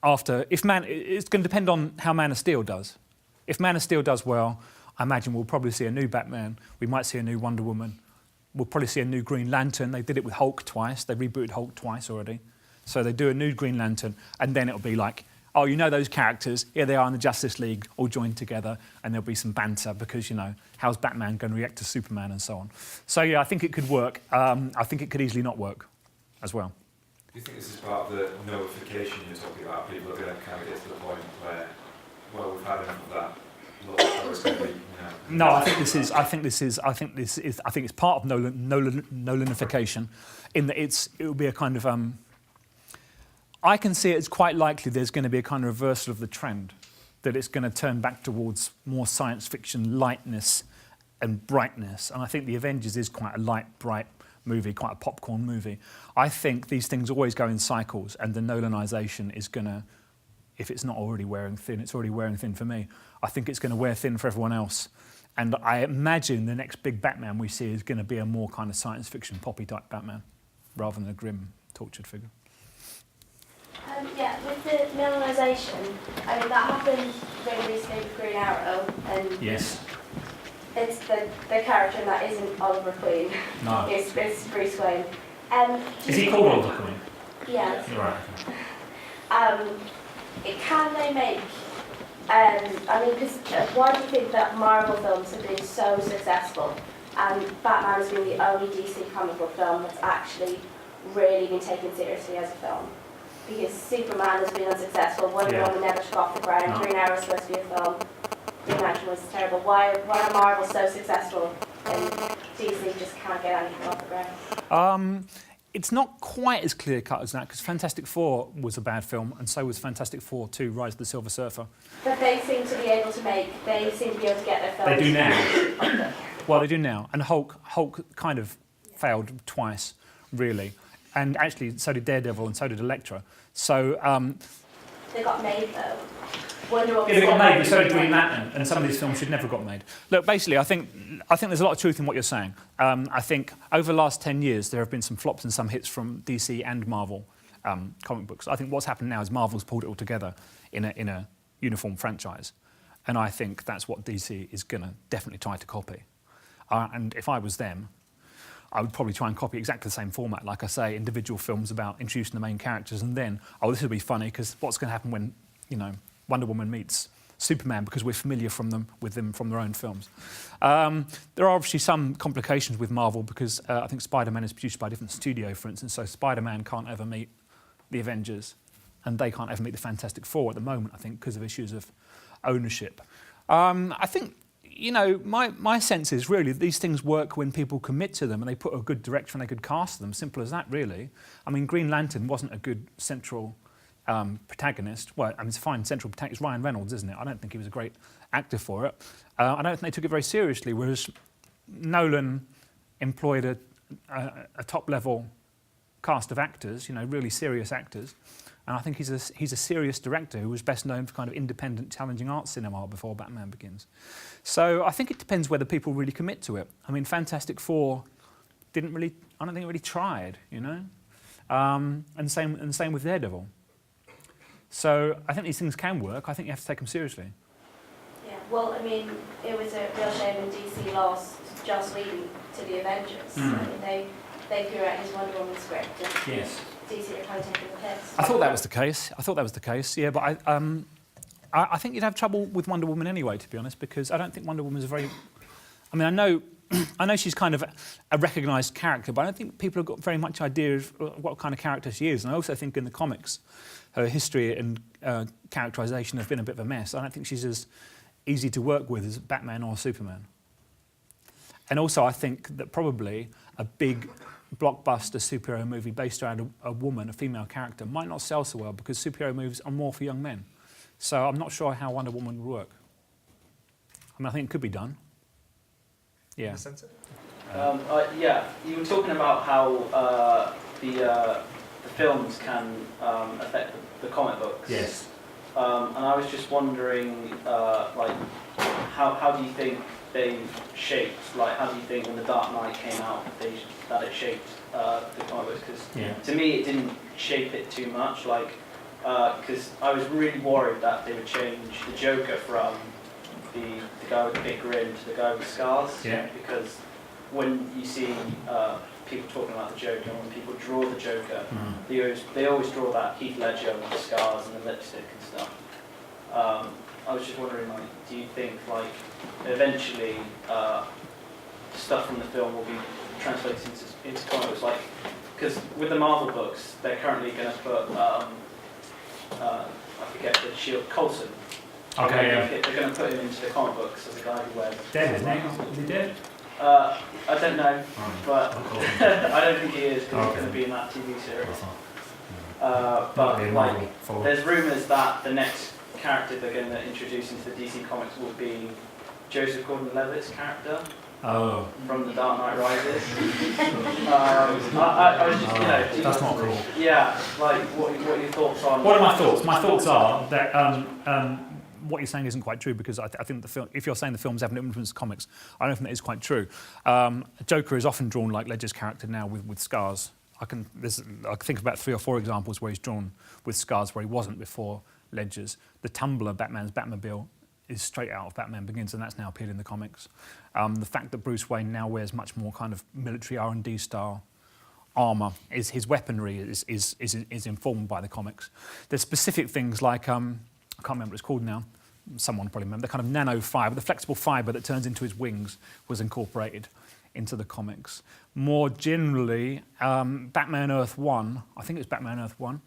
after... It's going to depend on how Man of Steel does. If Man of Steel does well, I imagine we'll probably see a new Batman, we might see a new Wonder Woman, we'll probably see a new Green Lantern. They did it with Hulk twice. They rebooted Hulk twice already. So they do a new Green Lantern, and then it'll be like, oh, you know those characters, here they are in the Justice League, all joined together, and there'll be some banter because, you know, how's Batman going to react to Superman and so on. So, yeah, I think it could work. I think it could easily not work as well. Do you think this is part of the nullification you're talking about? People are going to kind of get to the point where, well, we've had enough of that. Look, so it's going to be, you know. No, I think it's part of Nolanification, in that it will be a kind of. I can see it's quite likely there's going to be a kind of reversal of the trend, that it's going to turn back towards more science fiction lightness and brightness. And I think The Avengers is quite a light, bright movie, quite a popcorn movie. I think these things always go in cycles, and the Nolanisation is going to, if it's not already wearing thin, it's already wearing thin for me. I think it's going to wear thin for everyone else. And I imagine the next big Batman we see is going to be a more kind of science fiction, poppy type Batman, rather than a grim, tortured figure. Yeah, with the melanisation, I mean, that happened really recently with Green Arrow, and yes, it's the character in that isn't Oliver Queen. No. It's Bruce Wayne. Is he called Oliver Queen? Yeah. Right. Can they make... I mean, because why do you think that Marvel films have been so successful, and Batman has been the only DC comic book film that's actually really been taken seriously as a film? Because Superman has been unsuccessful, Wonder Woman never took off the ground, No. Green Arrow was supposed to be a film, Green Lantern was terrible. Why are Marvel so successful and DC just can't get anything off the ground? It's not quite as clear-cut as that, because Fantastic Four was a bad film, and so was Fantastic Four 2, Rise of the Silver Surfer. But they seem to be able to get their films... They do now. Well, they do now. And Hulk kind of failed twice, really. And actually, so did Daredevil and so did Elektra. So... They got made, though. Wonder Woman... Yeah, they got made, but so did Green Lantern, and some of these films should never have got made. Look, basically, I think there's a lot of truth in what you're saying. I think over the last 10 years, there have been some flops and some hits from DC and Marvel comic books. I think what's happened now is Marvel's pulled it all together in a uniform franchise. And I think that's what DC is going to definitely try to copy. And if I was them, I would probably try and copy exactly the same format, like I say, individual films about introducing the main characters, and then, oh, this will be funny, because what's going to happen when, you know, Wonder Woman meets Superman, because we're familiar with them from their own films. There are obviously some complications with Marvel, because I think Spider-Man is produced by a different studio, for instance, so Spider-Man can't ever meet the Avengers, and they can't ever meet the Fantastic Four at the moment, I think, because of issues of ownership. I think, you know, my sense is really these things work when people commit to them and they put a good direction and they could cast them. Simple as that, really. I mean, Green Lantern wasn't a good central protagonist. Well, I mean, it's a fine central protagonist. Ryan Reynolds, isn't it? I don't think he was a great actor for it. I don't think they took it very seriously, whereas Nolan employed a top-level cast of actors, you know, really serious actors. And I think he's a serious director who was best known for kind of independent, challenging art cinema before Batman Begins. So I think it depends whether people really commit to it. I mean, Fantastic Four I don't think it really tried, you know. and same with Daredevil. So I think these things can work. I think you have to take them seriously. Yeah, well, I mean, it was a real shame when DC lost Joss Whedon to the Avengers. Mm. I mean, they threw out his Wonder Woman script, and Yes. DC are kind of taking the piss. I thought that was the case. Yeah, but I think you'd have trouble with Wonder Woman anyway, to be honest, because I don't think Wonder Woman is a very... I mean, I know she's kind of a recognised character, but I don't think people have got very much idea of what kind of character she is. And I also think in the comics, her history and characterisation have been a bit of a mess. I don't think she's as easy to work with as Batman or Superman. And also I think that probably a big blockbuster superhero movie based around a woman, a female character, might not sell so well because superhero movies are more for young men. So I'm not sure how Wonder Woman would work. I mean, I think it could be done. Yeah. In the centre? Yeah, you were talking about how the films can affect the comic books. Yes. And I was just wondering, like, how do you think they shaped, like, how do you think when The Dark Knight came out, that it shaped the comic books? Because to me, it didn't shape it too much, like, because I was really worried that they would change the Joker from the guy with the big grin to the guy with scars. Yeah. Because when you see people talking about the Joker, and when people draw the Joker, they always draw that Heath Ledger with the scars and the lipstick and stuff. I was just wondering, like, do you think, like, eventually stuff from the film will be translated into comic books? Like, because with the Marvel books, they're currently going to put, I forget the Shield, Coulson. Okay, yeah. They're going to put him into the comic books as a guy who wears... Dead, isn't he? Is he dead? I don't know, but I don't think he is because he's going to be in that TV series. But like, there's rumours that the next character they're going to introduce into the DC comics will be Joseph Gordon-Levitt's character from The Dark Knight Rises. I was just, that's not cool. Yeah, like, what are your thoughts on... What are my thoughts? My thoughts are that what you're saying isn't quite true because I think the film, if you're saying the films haven't influenced comics, I don't think that is quite true. Joker is often drawn like Ledger's character now with scars. I can think about 3 or 4 examples where he's drawn with scars where he wasn't before Ledger's. The Tumbler, Batman's Batmobile, is straight out of Batman Begins, and that's now appeared in the comics. The fact that Bruce Wayne now wears much more kind of military R&D style armour, his weaponry is informed by the comics. There's specific things like, I can't remember what it's called now, someone probably remember, the kind of nano fibre, the flexible fibre that turns into his wings was incorporated into the comics. More generally, Batman Earth 1, I think it was Batman Earth 1,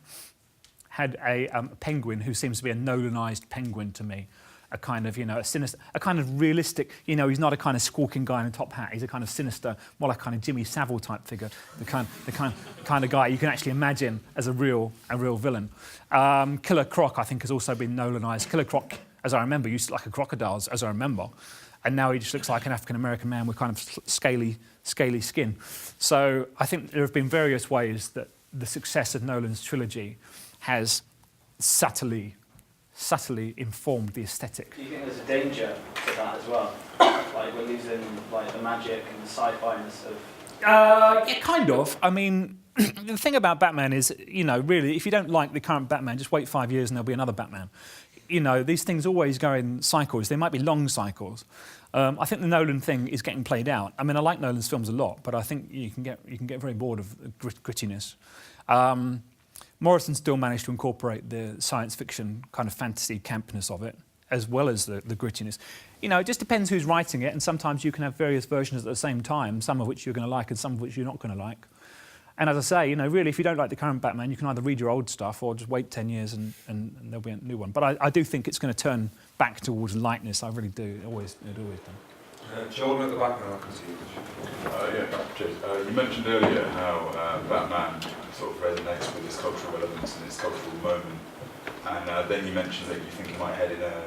had a penguin who seems to be a Nolanized penguin to me. A kind of, a sinister, a kind of realistic, he's not a kind of squawking guy in a top hat. He's a kind of sinister, more like kind of Jimmy Savile type figure, the kind of guy you can actually imagine as a real villain. Killer Croc, I think, has also been Nolanized. Killer Croc, as I remember, used to look like a crocodile, as I remember, and now he just looks like an African-American man with kind of scaly skin. So I think there have been various ways that the success of Nolan's trilogy has subtly informed the aesthetic. Do you think there's a danger to that as well? Like, we're losing, like, the magic and the sci-fi-ness of... Yeah, kind of. I mean, the thing about Batman is, really, if you don't like the current Batman, just wait 5 years and there'll be another Batman. These things always go in cycles. They might be long cycles. I think the Nolan thing is getting played out. I mean, I like Nolan's films a lot, but I think you can get very bored of the grittiness. Morrison still managed to incorporate the science fiction kind of fantasy campness of it, as well as the grittiness. It just depends who's writing it, and sometimes you can have various versions at the same time, some of which you're going to like and some of which you're not going to like. And as I say, really, if you don't like the current Batman, you can either read your old stuff or just wait 10 years and there'll be a new one. But I do think it's going to turn back towards lightness. I really do. It always done. Jordan at the back, and I can see you. Cheers. You mentioned earlier how Batman sort of resonates with its cultural relevance and its cultural moment, and then you mentioned that you think it might head in a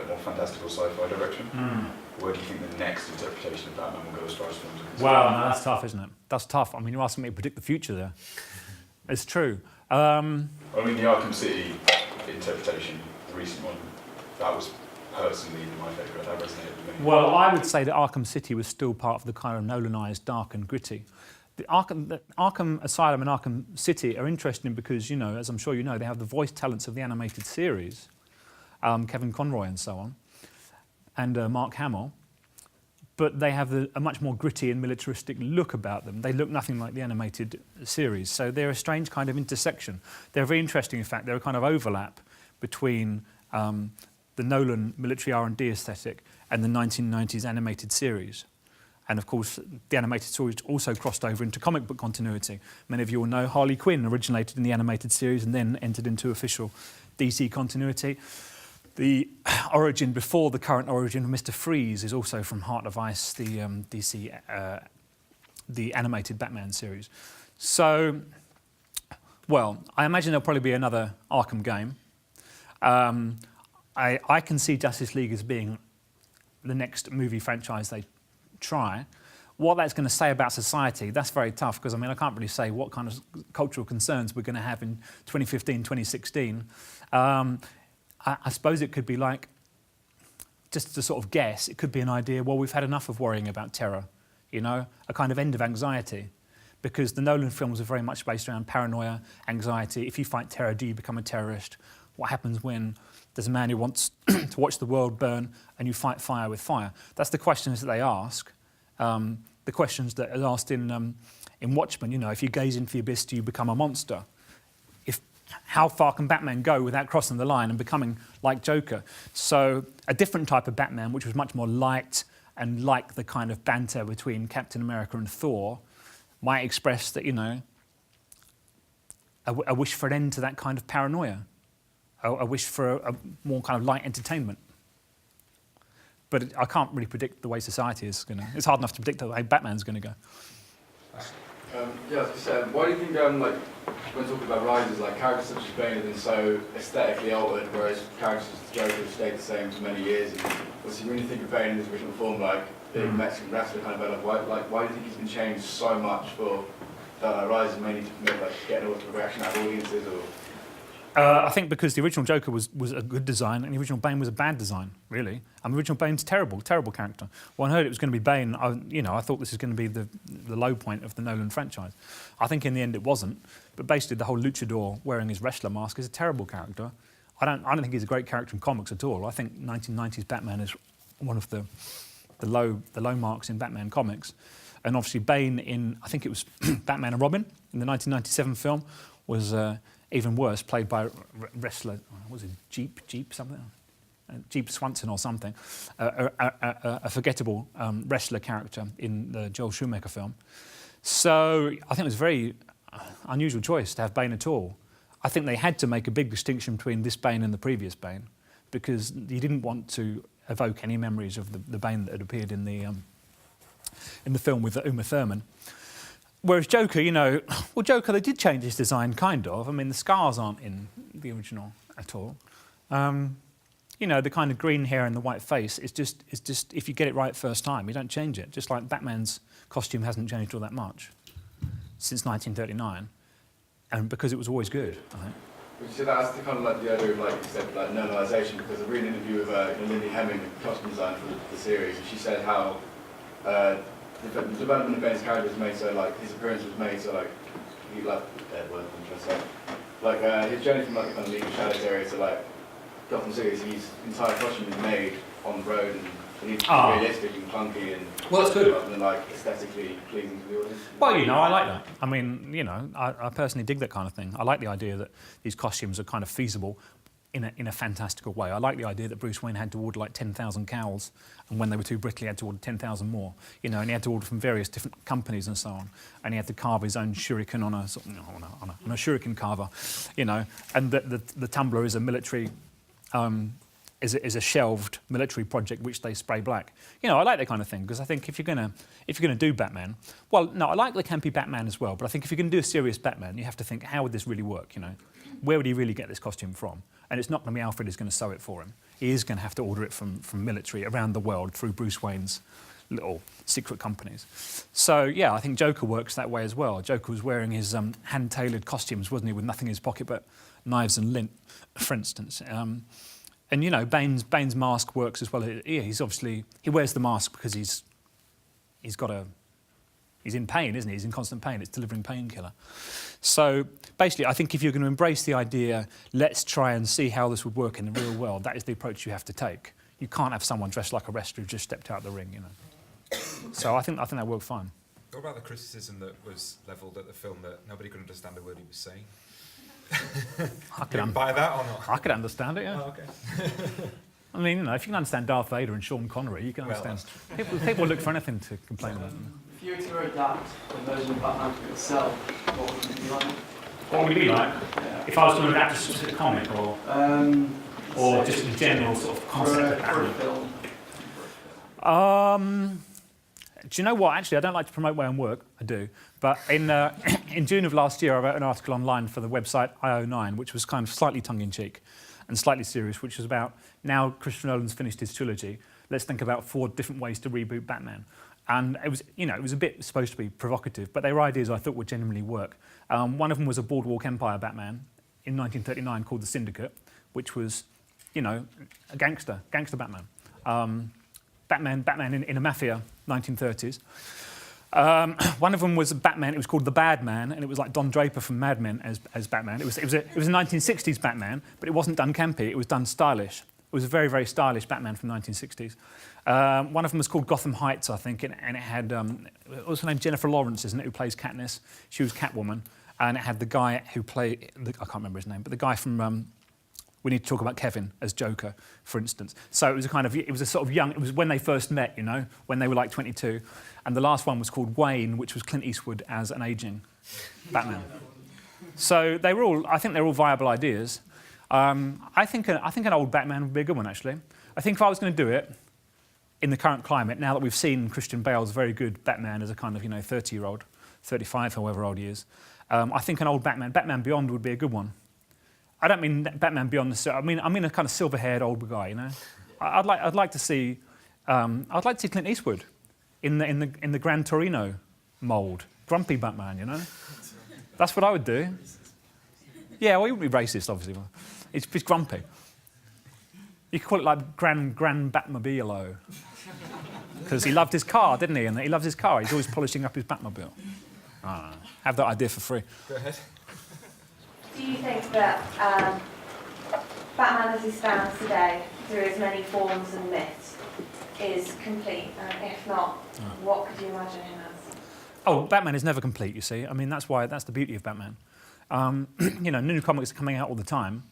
more fantastical sci-fi direction. Where do you think the next interpretation of Batman will go as far as films are concerned? Wow, no, that's tough, isn't it? That's tough. I mean, you're asking me to predict the future there. It's true. I mean, the Arkham City interpretation, the recent one, that was personally my favourite. That resonated with me. Well, I would say that Arkham City was still part of the kind of Nolanized dark and gritty. The Arkham Asylum and Arkham City are interesting because, as I'm sure you know, they have the voice talents of the animated series, Kevin Conroy and so on, and Mark Hamill, but they have a much more gritty and militaristic look about them. They look nothing like the animated series, so they're a strange kind of intersection. They're very interesting, in fact. They're a kind of overlap between the Nolan military R&D aesthetic and the 1990s animated series. And of course, the animated series also crossed over into comic book continuity. Many of you will know Harley Quinn originated in the animated series and then entered into official DC continuity. The origin before the current origin of Mr. Freeze is also from Heart of Ice, the DC, the animated Batman series. So, well, I imagine there'll probably be another Arkham game. I can see Justice League as being the next movie franchise they try. What that's going to say about society, that's very tough, because I can't really say what kind of cultural concerns we're going to have in 2015, 2016. I suppose it could be like, just to sort of guess, it could be an idea, well, we've had enough of worrying about terror, a kind of end of anxiety. Because the Nolan films are very much based around paranoia, anxiety. If you fight terror, do you become a terrorist? What happens when there's a man who wants to watch the world burn and you fight fire with fire? That's the questions that they ask. The questions that are asked in Watchmen, if you gaze into the abyss, do you become a monster? How far can Batman go without crossing the line and becoming like Joker? So a different type of Batman, which was much more light and like the kind of banter between Captain America and Thor, might express that, a wish for an end to that kind of paranoia, a wish for a more kind of light entertainment. But I can't really predict the way society is going to... It's hard enough to predict the way Batman's going to go. Yeah, I was just saying, why do you think, when talking about rises, characters such as Bane have been so aesthetically altered, whereas characters such as Joker have stayed the same for many years? And obviously, when you think of Bane in his original form, big Mexican wrestler kind of better, why do you think he's been changed so much for Dark Knight Rises, mainly to promote getting a reaction out of audiences? Or I think because the original Joker was a good design and the original Bane was a bad design, really. The original Bane's terrible character. When I heard it was going to be Bane, I thought this is going to be the low point of the Nolan franchise. I think in the end it wasn't, but basically the whole luchador wearing his wrestler mask is a terrible character. I don't think he's a great character in comics at all. I think 1990s Batman is one of the low marks in Batman comics. And obviously Bane in, I think it was Batman and Robin in the 1997 film, was even worse, played by wrestler, what was it, Jeep something? Jeep Swanson or something, a forgettable wrestler character in the Joel Schumacher film. So I think it was a very unusual choice to have Bane at all. I think they had to make a big distinction between this Bane and the previous Bane, because you didn't want to evoke any memories of the Bane that had appeared in the film with Uma Thurman. Whereas Joker, Joker, they did change his design, kind of. The scars aren't in the original at all. The kind of green hair and the white face is just if you get it right first time, you don't change it. Just like Batman's costume hasn't changed all that much since 1939, and because it was always good, I think. Would you say that's the kind of the idea of, you said, normalisation? Because I read an interview with Lindy Hemming, the costume designer for the series, and she said how the development of Bane's character was made so, his appearance was made so, he dead word, I'm trying to say. His journey from, the kind of League of Shadows area to, Gotham City, his entire costume is made on the road, and it needs to be realistic and clunky and that's good. Rather than aesthetically pleasing to the audience. Well, I like that. I personally dig that kind of thing. I like the idea that these costumes are kind of feasible in a fantastical way. I like the idea that Bruce Wayne had to order 10,000 cowls, and when they were too brittle, he had to order 10,000 more. And he had to order from various different companies and so on. And he had to carve his own shuriken on a shuriken carver, And the tumbler is a military. Is a shelved military project which they spray black. I like that kind of thing, because I think if you're gonna do Batman, well, no, I like the campy Batman as well, but I think if you're gonna do a serious Batman, you have to think, how would this really work? Where would he really get this costume from? And it's not going to be Alfred who's going to sew it for him. He is going to have to order it from military around the world through Bruce Wayne's little secret companies. So yeah, I think Joker works that way as well. Joker was wearing his hand-tailored costumes, wasn't he, with nothing in his pocket but knives and lint, for instance. And Bane's mask works as well. He's obviously, he wears the mask because he's got a He's in pain, isn't he? He's in constant pain. It's delivering painkiller. So basically, I think if you're going to embrace the idea, let's try and see how this would work in the real world, that is the approach you have to take. You can't have someone dressed like a wrestler who just stepped out the ring, you know. So I think that worked fine. What about the criticism that was levelled at the film that nobody could understand a word he was saying? I You can buy that or not? I could understand it, yeah. Oh, okay. I mean, you know, if you can understand Darth Vader and Sean Connery, you can Well, understand. People look for anything to complain about. If you were to adapt the version of Batman for itself, what would it be like? What would it be like? Yeah. If I was going to adapt a specific comic or just a general sort of For concept a of film. do you know what? Actually, I don't like to promote my own work. I do. But in June of last year, I wrote an article online for the website IO9, which was kind of slightly tongue-in-cheek and slightly serious, which was about, now Christopher Nolan's finished his trilogy, let's think about 4 different ways to reboot Batman. And it was, you know, it was a bit supposed to be provocative, but they were ideas I thought would genuinely work. One of them was a Boardwalk Empire Batman in 1939 called The Syndicate, which was, you know, a gangster Batman. Batman in a mafia, 1930s. One of them was Batman. It was called The Bad Man, and it was like Don Draper from Mad Men as Batman. It was a 1960s Batman, but it wasn't done campy. It was done stylish. It was a very, very stylish Batman from the 1960s. One of them was called Gotham Heights, I think, and it had what was her name? Jennifer Lawrence, isn't it? Who plays Katniss? She was Catwoman, and it had the guy who played I can't remember his name, but the guy from We Need to Talk About Kevin as Joker, for instance. So it was a sort of young. It was when they first met, you know, when they were like 22. And the last one was called Wayne, which was Clint Eastwood as an aging Batman. So they were all. I think they're all viable ideas. I think an old Batman would be a good one, actually. I think if I was going to do it in the current climate, now that we've seen Christian Bale's very good Batman as a kind of, you know, 30-year-old, 35, however old he is, I think an old Batman Beyond would be a good one. I don't mean Batman Beyond. I mean a kind of silver-haired old guy, you know. I'd like to see Clint Eastwood in the Gran Torino mould, grumpy Batman, you know. That's what I would do. Yeah, well, he wouldn't be racist, obviously. He's grumpy. You could call it like Gran Batmobile, because he loved his car, didn't he? And he loves his car. He's always polishing up his Batmobile. Have that idea for free. Go ahead. Do you think that Batman as he stands today, through as many forms and myths, is complete? And if not, what could you imagine him as? Oh, Batman is never complete, you see. I mean, that's the beauty of Batman. You know, new comics are coming out all the time.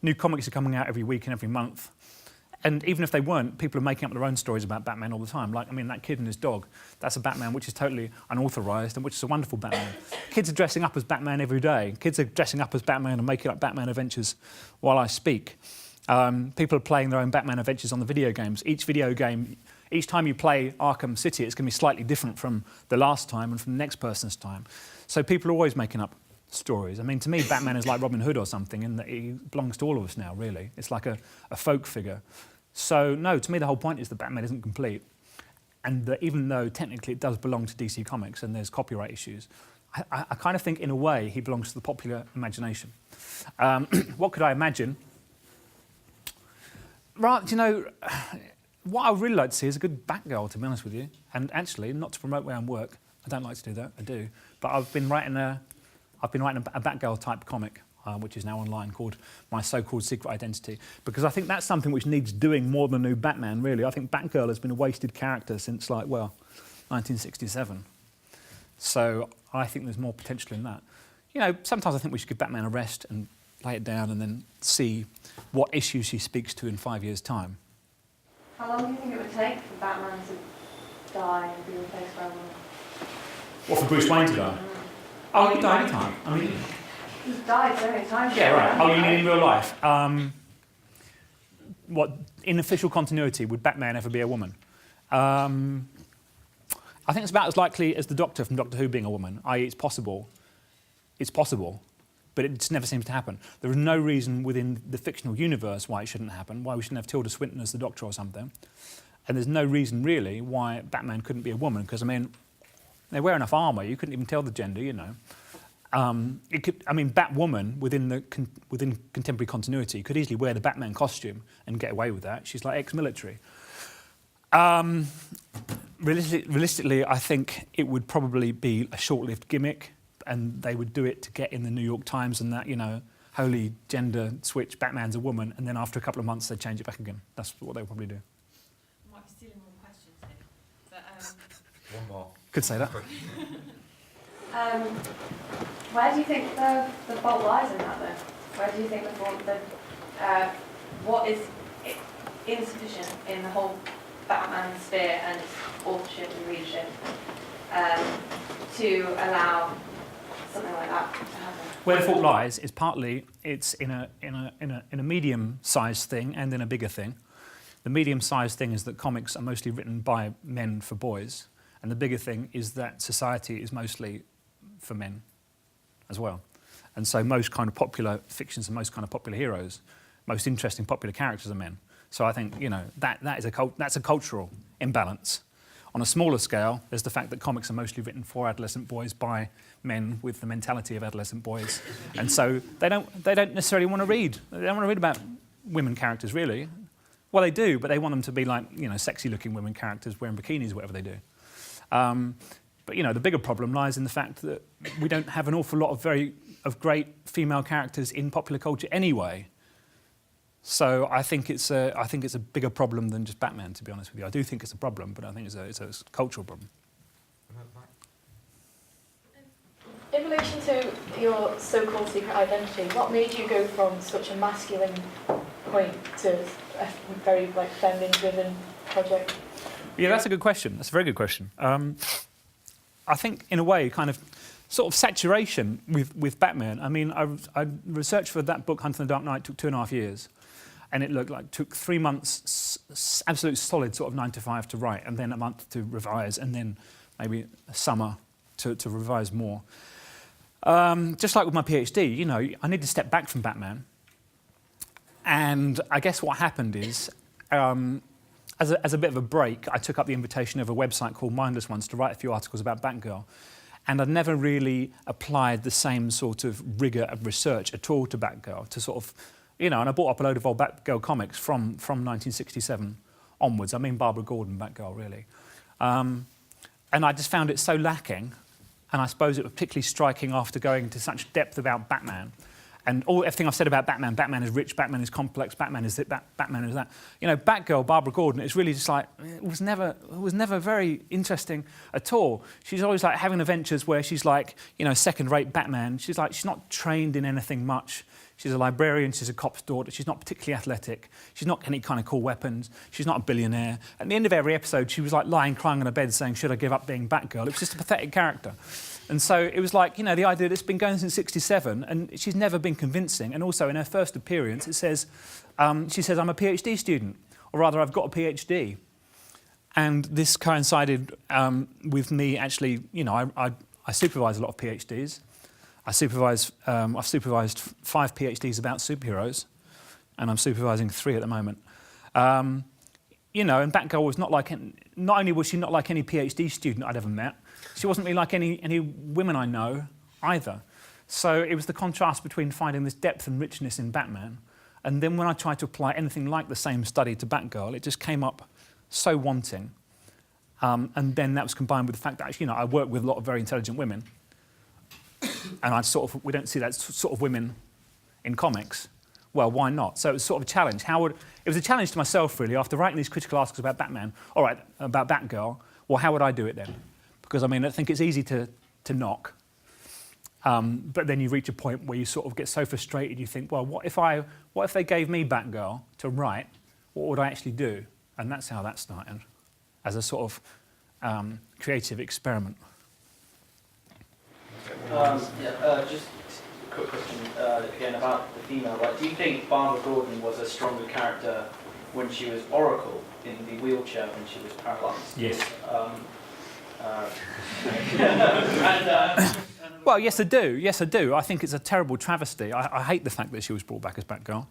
New comics are coming out every week and every month. And even if they weren't, people are making up their own stories about Batman all the time. Like, I mean, that kid and his dog, that's a Batman which is totally unauthorised and which is a wonderful Batman. Kids are dressing up as Batman every day. Kids are dressing up as Batman and making up Batman adventures while I speak. People are playing their own Batman adventures on the video games. Each time you play Arkham City, it's going to be slightly different from the last time and from the next person's time. So people are always making up stories. I mean, to me, Batman is like Robin Hood or something, in that he belongs to all of us now, really. It's like a folk figure. So, no, to me, the whole point is that Batman isn't complete. And that even though technically it does belong to DC Comics and there's copyright issues, I kind of think, in a way, he belongs to the popular imagination. What could I imagine? Right, you know, what I would really like to see is a good Batgirl, to be honest with you. And actually, not to promote my own work, I don't like to do that, I do. But I've been writing a Batgirl-type comic, which is now online, called My So-Called Secret Identity, because I think that's something which needs doing more than a new Batman, really. I think Batgirl has been a wasted character since, 1967. So I think there's more potential in that. You know, sometimes I think we should give Batman a rest and lay it down and then see what issues he speaks to in 5 years' time. How long do you think it would take for Batman to die and be replaced by a woman? What, for Bruce Wayne to die? Oh, he died anytime. I mean, He's died so many times. yeah, right. Oh, you mean in real life? What, in official continuity, would Batman ever be a woman? I think it's about as likely as the Doctor from Doctor Who being a woman, i.e. it's possible, but it just never seems to happen. There is no reason within the fictional universe why it shouldn't happen, why we shouldn't have Tilda Swinton as the Doctor or something. And there's no reason, really, why Batman couldn't be a woman, because, I mean, they wear enough armour, you couldn't even tell the gender, you know. Batwoman, within contemporary continuity, could easily wear the Batman costume and get away with that. She's like ex-military. Realistically, I think it would probably be a short-lived gimmick, and they would do it to get in the New York Times and that, you know, holy gender switch, Batman's a woman, and then after a couple of months they'd change it back again. That's what they would probably do. I might be stealing more questions here, but One more. Could say that. Where do you think the fault lies in that then? Where do you think what is insufficient in the whole Batman sphere and authorship and readership to allow something like that to happen? Where the fault lies is partly it's in a medium-sized thing and in a bigger thing. The medium-sized thing is that comics are mostly written by men for boys, and the bigger thing is that society is mostly for men as well. And so most kind of popular fictions and most kind of popular heroes, most interesting popular characters are men. So I think, you know, that's a cultural imbalance. On a smaller scale, there's the fact that comics are mostly written for adolescent boys by men with the mentality of adolescent boys. And so they don't necessarily want to read. They don't want to read about women characters, really. Well, they do, but they want them to be like, you know, sexy-looking women characters wearing bikinis, whatever they do. But, you know, the bigger problem lies in the fact that we don't have an awful lot of great female characters in popular culture anyway. So I think it's a bigger problem than just Batman, to be honest with you. I do think it's a problem, but I think it's a cultural problem. In relation to your so-called secret identity, what made you go from such a masculine point to a very feminine-driven project? Yeah, that's a good question. That's a very good question. I think, in a way, kind of sort of saturation with Batman. I mean, I researched for that book, Hunt in the Dark Knight, took 2.5 years. And it took 3 months, absolute solid sort of 9 to 5 to write, and then a month to revise, and then maybe a summer to revise more. Just like with my PhD, you know, I need to step back from Batman. And I guess what happened is, as a bit of a break, I took up the invitation of a website called Mindless Ones to write a few articles about Batgirl. And I'd never really applied the same sort of rigour of research at all to Batgirl, to sort of, you know, and I bought up a load of old Batgirl comics from 1967 onwards. I mean Barbara Gordon Batgirl, really. And I just found it so lacking, and I suppose it was particularly striking after going into such depth about Batman. And everything I've said about Batman, Batman is rich, Batman is complex, Batman is this, Batman is that. You know, Batgirl, Barbara Gordon, it's really just like, it was never very interesting at all. She's always like having adventures where she's like, you know, second-rate Batman. She's not trained in anything much. She's a librarian, she's a cop's daughter, she's not particularly athletic, she's not got any kind of cool weapons, she's not a billionaire. At the end of every episode, she was like lying, crying on a bed saying, should I give up being Batgirl? It was just a pathetic character. And so it was like, you know, the idea that it's been going since '67 and she's never been convincing. And also in her first appearance, it says, she says, I'm a PhD student, or rather, I've got a PhD. And this coincided with me actually, you know, I supervise a lot of PhDs. I've supervised 5 PhDs about superheroes, and I'm supervising 3 at the moment. You know, and Batgirl was not only was she not like any PhD student I'd ever met, she wasn't really like any women I know either. So it was the contrast between finding this depth and richness in Batman, and then when I tried to apply anything like the same study to Batgirl, it just came up so wanting. And then that was combined with the fact that, actually, you know, I work with a lot of very intelligent women, and we don't see that sort of women in comics. Well, why not? So it was sort of a challenge. It was a challenge to myself, really, after writing these critical articles about Batman, all right, about Batgirl, well, how would I do it then? Because, I mean, I think it's easy to knock, but then you reach a point where you sort of get so frustrated, you think, well, what if they gave me Batgirl to write? What would I actually do? And that's how that started, as a sort of creative experiment. Just a quick question again about the female. Like, do you think Barbara Gordon was a stronger character when she was Oracle in the wheelchair when she was paralysed? Yes. Well, yes, I do. Yes, I do. I think it's a terrible travesty. I hate the fact that she was brought back as Batgirl.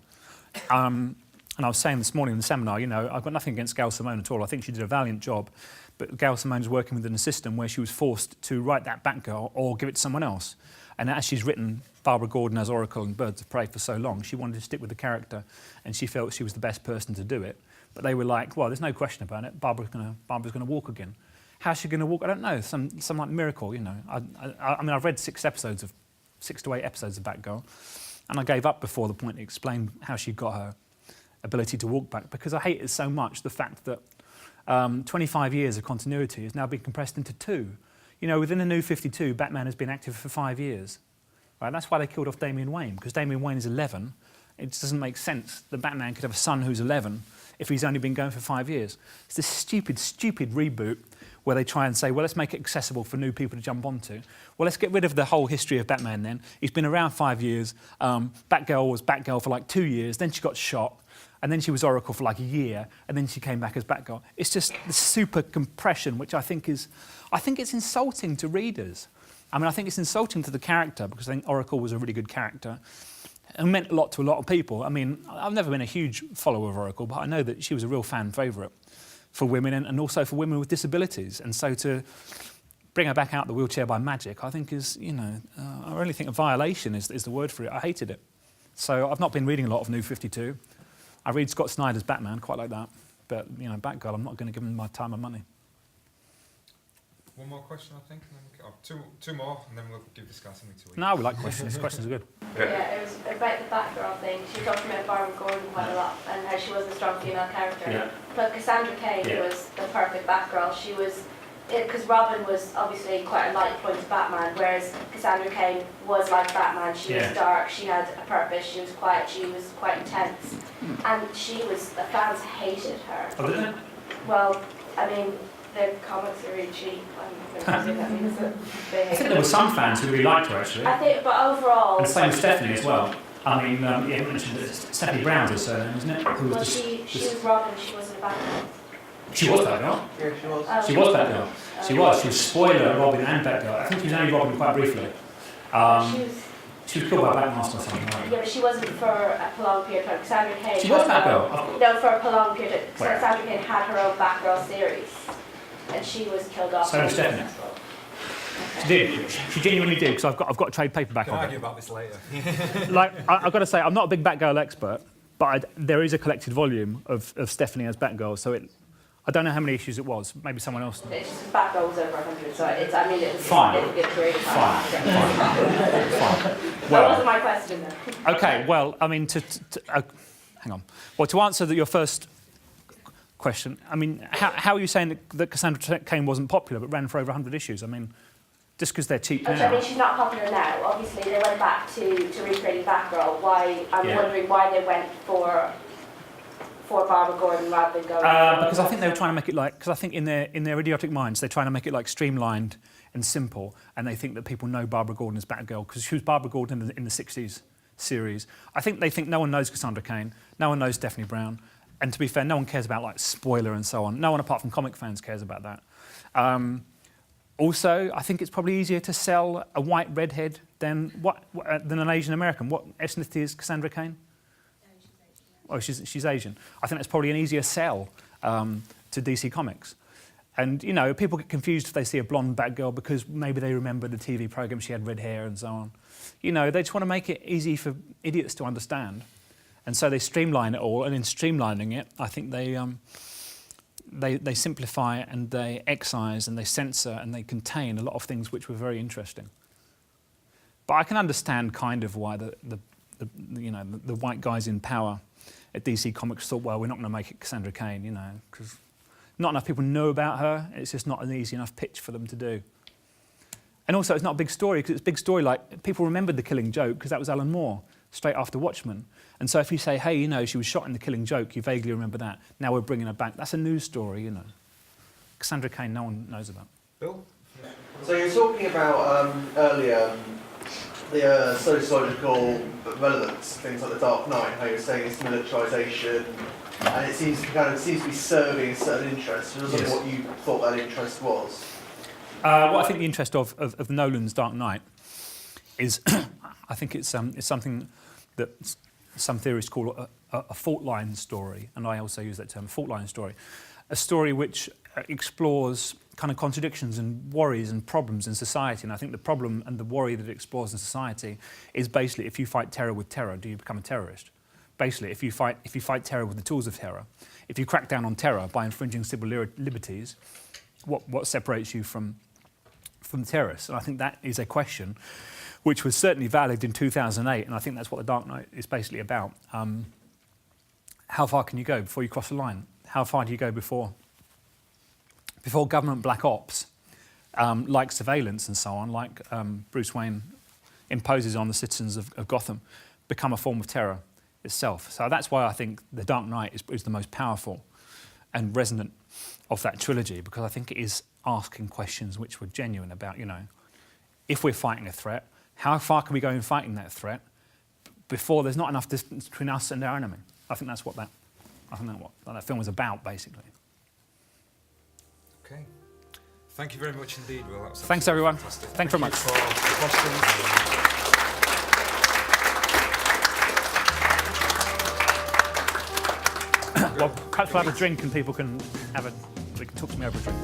And I was saying this morning in the seminar, you know, I've got nothing against Gail Simone at all. I think she did a valiant job. But Gail Simone's working within a system where she was forced to write that Batgirl or give it to someone else. And as she's written Barbara Gordon as Oracle and Birds of Prey for so long, she wanted to stick with the character, and she felt she was the best person to do it. But they were like, well, there's no question about it. Barbara's going to walk again. how's she going to walk? I don't know. Some like miracle, you know. I mean, I've read 6 to 8 episodes of Batgirl, and I gave up before the point it explained how she got her ability to walk back, because I hate it so much, the fact that 25 years of continuity has now been compressed into 2. You know, within the New 52, Batman has been active for 5 years. Right? That's why they killed off Damian Wayne, because Damian Wayne is 11. It just doesn't make sense that Batman could have a son who's 11 if he's only been going for 5 years. It's this stupid, stupid reboot where they try and say, well, let's make it accessible for new people to jump onto. Well, let's get rid of the whole history of Batman then. He's been around 5 years. Batgirl was Batgirl for like 2 years, then she got shot, and then she was Oracle for like a year, and then she came back as Batgirl. It's just the super compression, which I think it's insulting to readers. I mean, I think it's insulting to the character, because I think Oracle was a really good character and meant a lot to a lot of people. I mean, I've never been a huge follower of Oracle, but I know that she was a real fan favourite for women and also for women with disabilities. And so to bring her back out the wheelchair by magic, I think is, you know, I really think a violation is the word for it. I hated it. So I've not been reading a lot of New 52. I read Scott Snyder's Batman, quite like that. But, you know, Batgirl, I'm not going to give him my time and money. One more question, I think. And then two more, and then we'll give this guy something to eat. No, we like questions. Questions are good. Yeah, it was about the Batgirl thing. She talked about Barbara Gordon quite a lot and how she was a strong female character. Yeah. But Cassandra Cain was the perfect Batgirl. She was, because Robin was obviously quite a light point to Batman, whereas Cassandra Cain was like Batman. She was dark, she had a purpose, she was quiet, she was quite intense. And the fans hated her. Oh, did they? Well, I mean, the comics are really cheap. I think there were some fans who really liked her, actually. I think, but overall... And same with Stephanie as well. I mean, you mentioned that Stephanie Brown's her surname, isn't it? Who was well, she was Robin, she wasn't Batman. She was Batgirl? Yeah, she was. She was Batgirl. She was spoiler, Robin and Batgirl. I think she was only Robin quite briefly. She was killed by Batmaster or something, right? Yeah, but she wasn't for a prolonged period of time. Cassandra Cain... She was Batgirl? No, for a prolonged period of time. Cassandra Cain had her own Batgirl series. And she was killed off. So did Stephanie. She did. She genuinely did, because I've got a trade paperback Can of it. argue about this later. Like, I've got to say, I'm not a big Batgirl expert, but there is a collected volume of Stephanie as Batgirl, so I don't know how many issues it was. Maybe someone else. It's just Batgirl was over 100, so it was Fine. a good period of time. Fine. That wasn't my question, then. Okay, well, I mean, hang on. Well, to answer your first question, I mean, how are you saying that Cassandra Cain wasn't popular but ran for over 100 issues? I mean, just because they're cheap now. I mean, she's not popular now. Obviously, they went back to recreating Batgirl. I'm wondering why they went for Barbara Gordon rather than going... because I think they were trying to make it like... Because I think in their idiotic minds, they're trying to make it like streamlined and simple, and they think that people know Barbara Gordon as Batgirl, because she was Barbara Gordon in the 60s series. I think they think no one knows Cassandra Cain, no one knows Stephanie Brown, and to be fair, no one cares about like spoiler and so on. No one apart from comic fans cares about that. Also, I think it's probably easier to sell a white redhead than an Asian American. What ethnicity is Cassandra Cain? Oh, she's Asian. I think that's probably an easier sell to DC Comics. And, you know, people get confused if they see a blonde Batgirl because maybe they remember the TV programme, she had red hair and so on. You know, they just want to make it easy for idiots to understand. And so they streamline it all, and in streamlining it, I think they simplify and they excise and they censor and they contain a lot of things which were very interesting. But I can understand kind of why the white guys in power at DC Comics thought, well, we're not going to make it Cassandra Cain, you know, because not enough people know about her. It's just not an easy enough pitch for them to do. And also, it's not a big story, because it's a big story like people remembered The Killing Joke because that was Alan Moore straight after Watchmen. And so if you say, hey, you know, she was shot in The Killing Joke, you vaguely remember that. Now we're bringing her back. That's a news story, you know. Cassandra Cain, no one knows about. Bill? So you were talking about earlier the sociological relevance, things like the Dark Knight, how you were saying it's militarisation, and it seems to be serving a certain interest. I was wondering what you thought that interest was. Well, I think the interest of Nolan's Dark Knight is, I think it's something that some theorists call a fault line story, and I also use that term, fault line story. A story which explores kind of contradictions and worries and problems in society, and I think the problem and the worry that it explores in society is basically, if you fight terror with terror, do you become a terrorist? Basically, if you fight terror with the tools of terror, if you crack down on terror by infringing civil liberties, what separates you from terrorists? And I think that is a question which was certainly valid in 2008, and I think that's what The Dark Knight is basically about. How far can you go before you cross the line? How far do you go before government black ops, like surveillance and so on, like Bruce Wayne imposes on the citizens of Gotham, become a form of terror itself? So that's why I think The Dark Knight is the most powerful and resonant of that trilogy, because I think it is asking questions which were genuine about, if we're fighting a threat, how far can we go in fighting that threat before there's not enough distance between us and our enemy? I think that's what that film was about, basically. Okay. Thank you very much indeed, Will. That was Thanks, everyone. fantastic. Thanks very much. For the questions. Well, perhaps we'll have a drink and people can we can talk to me over a drink.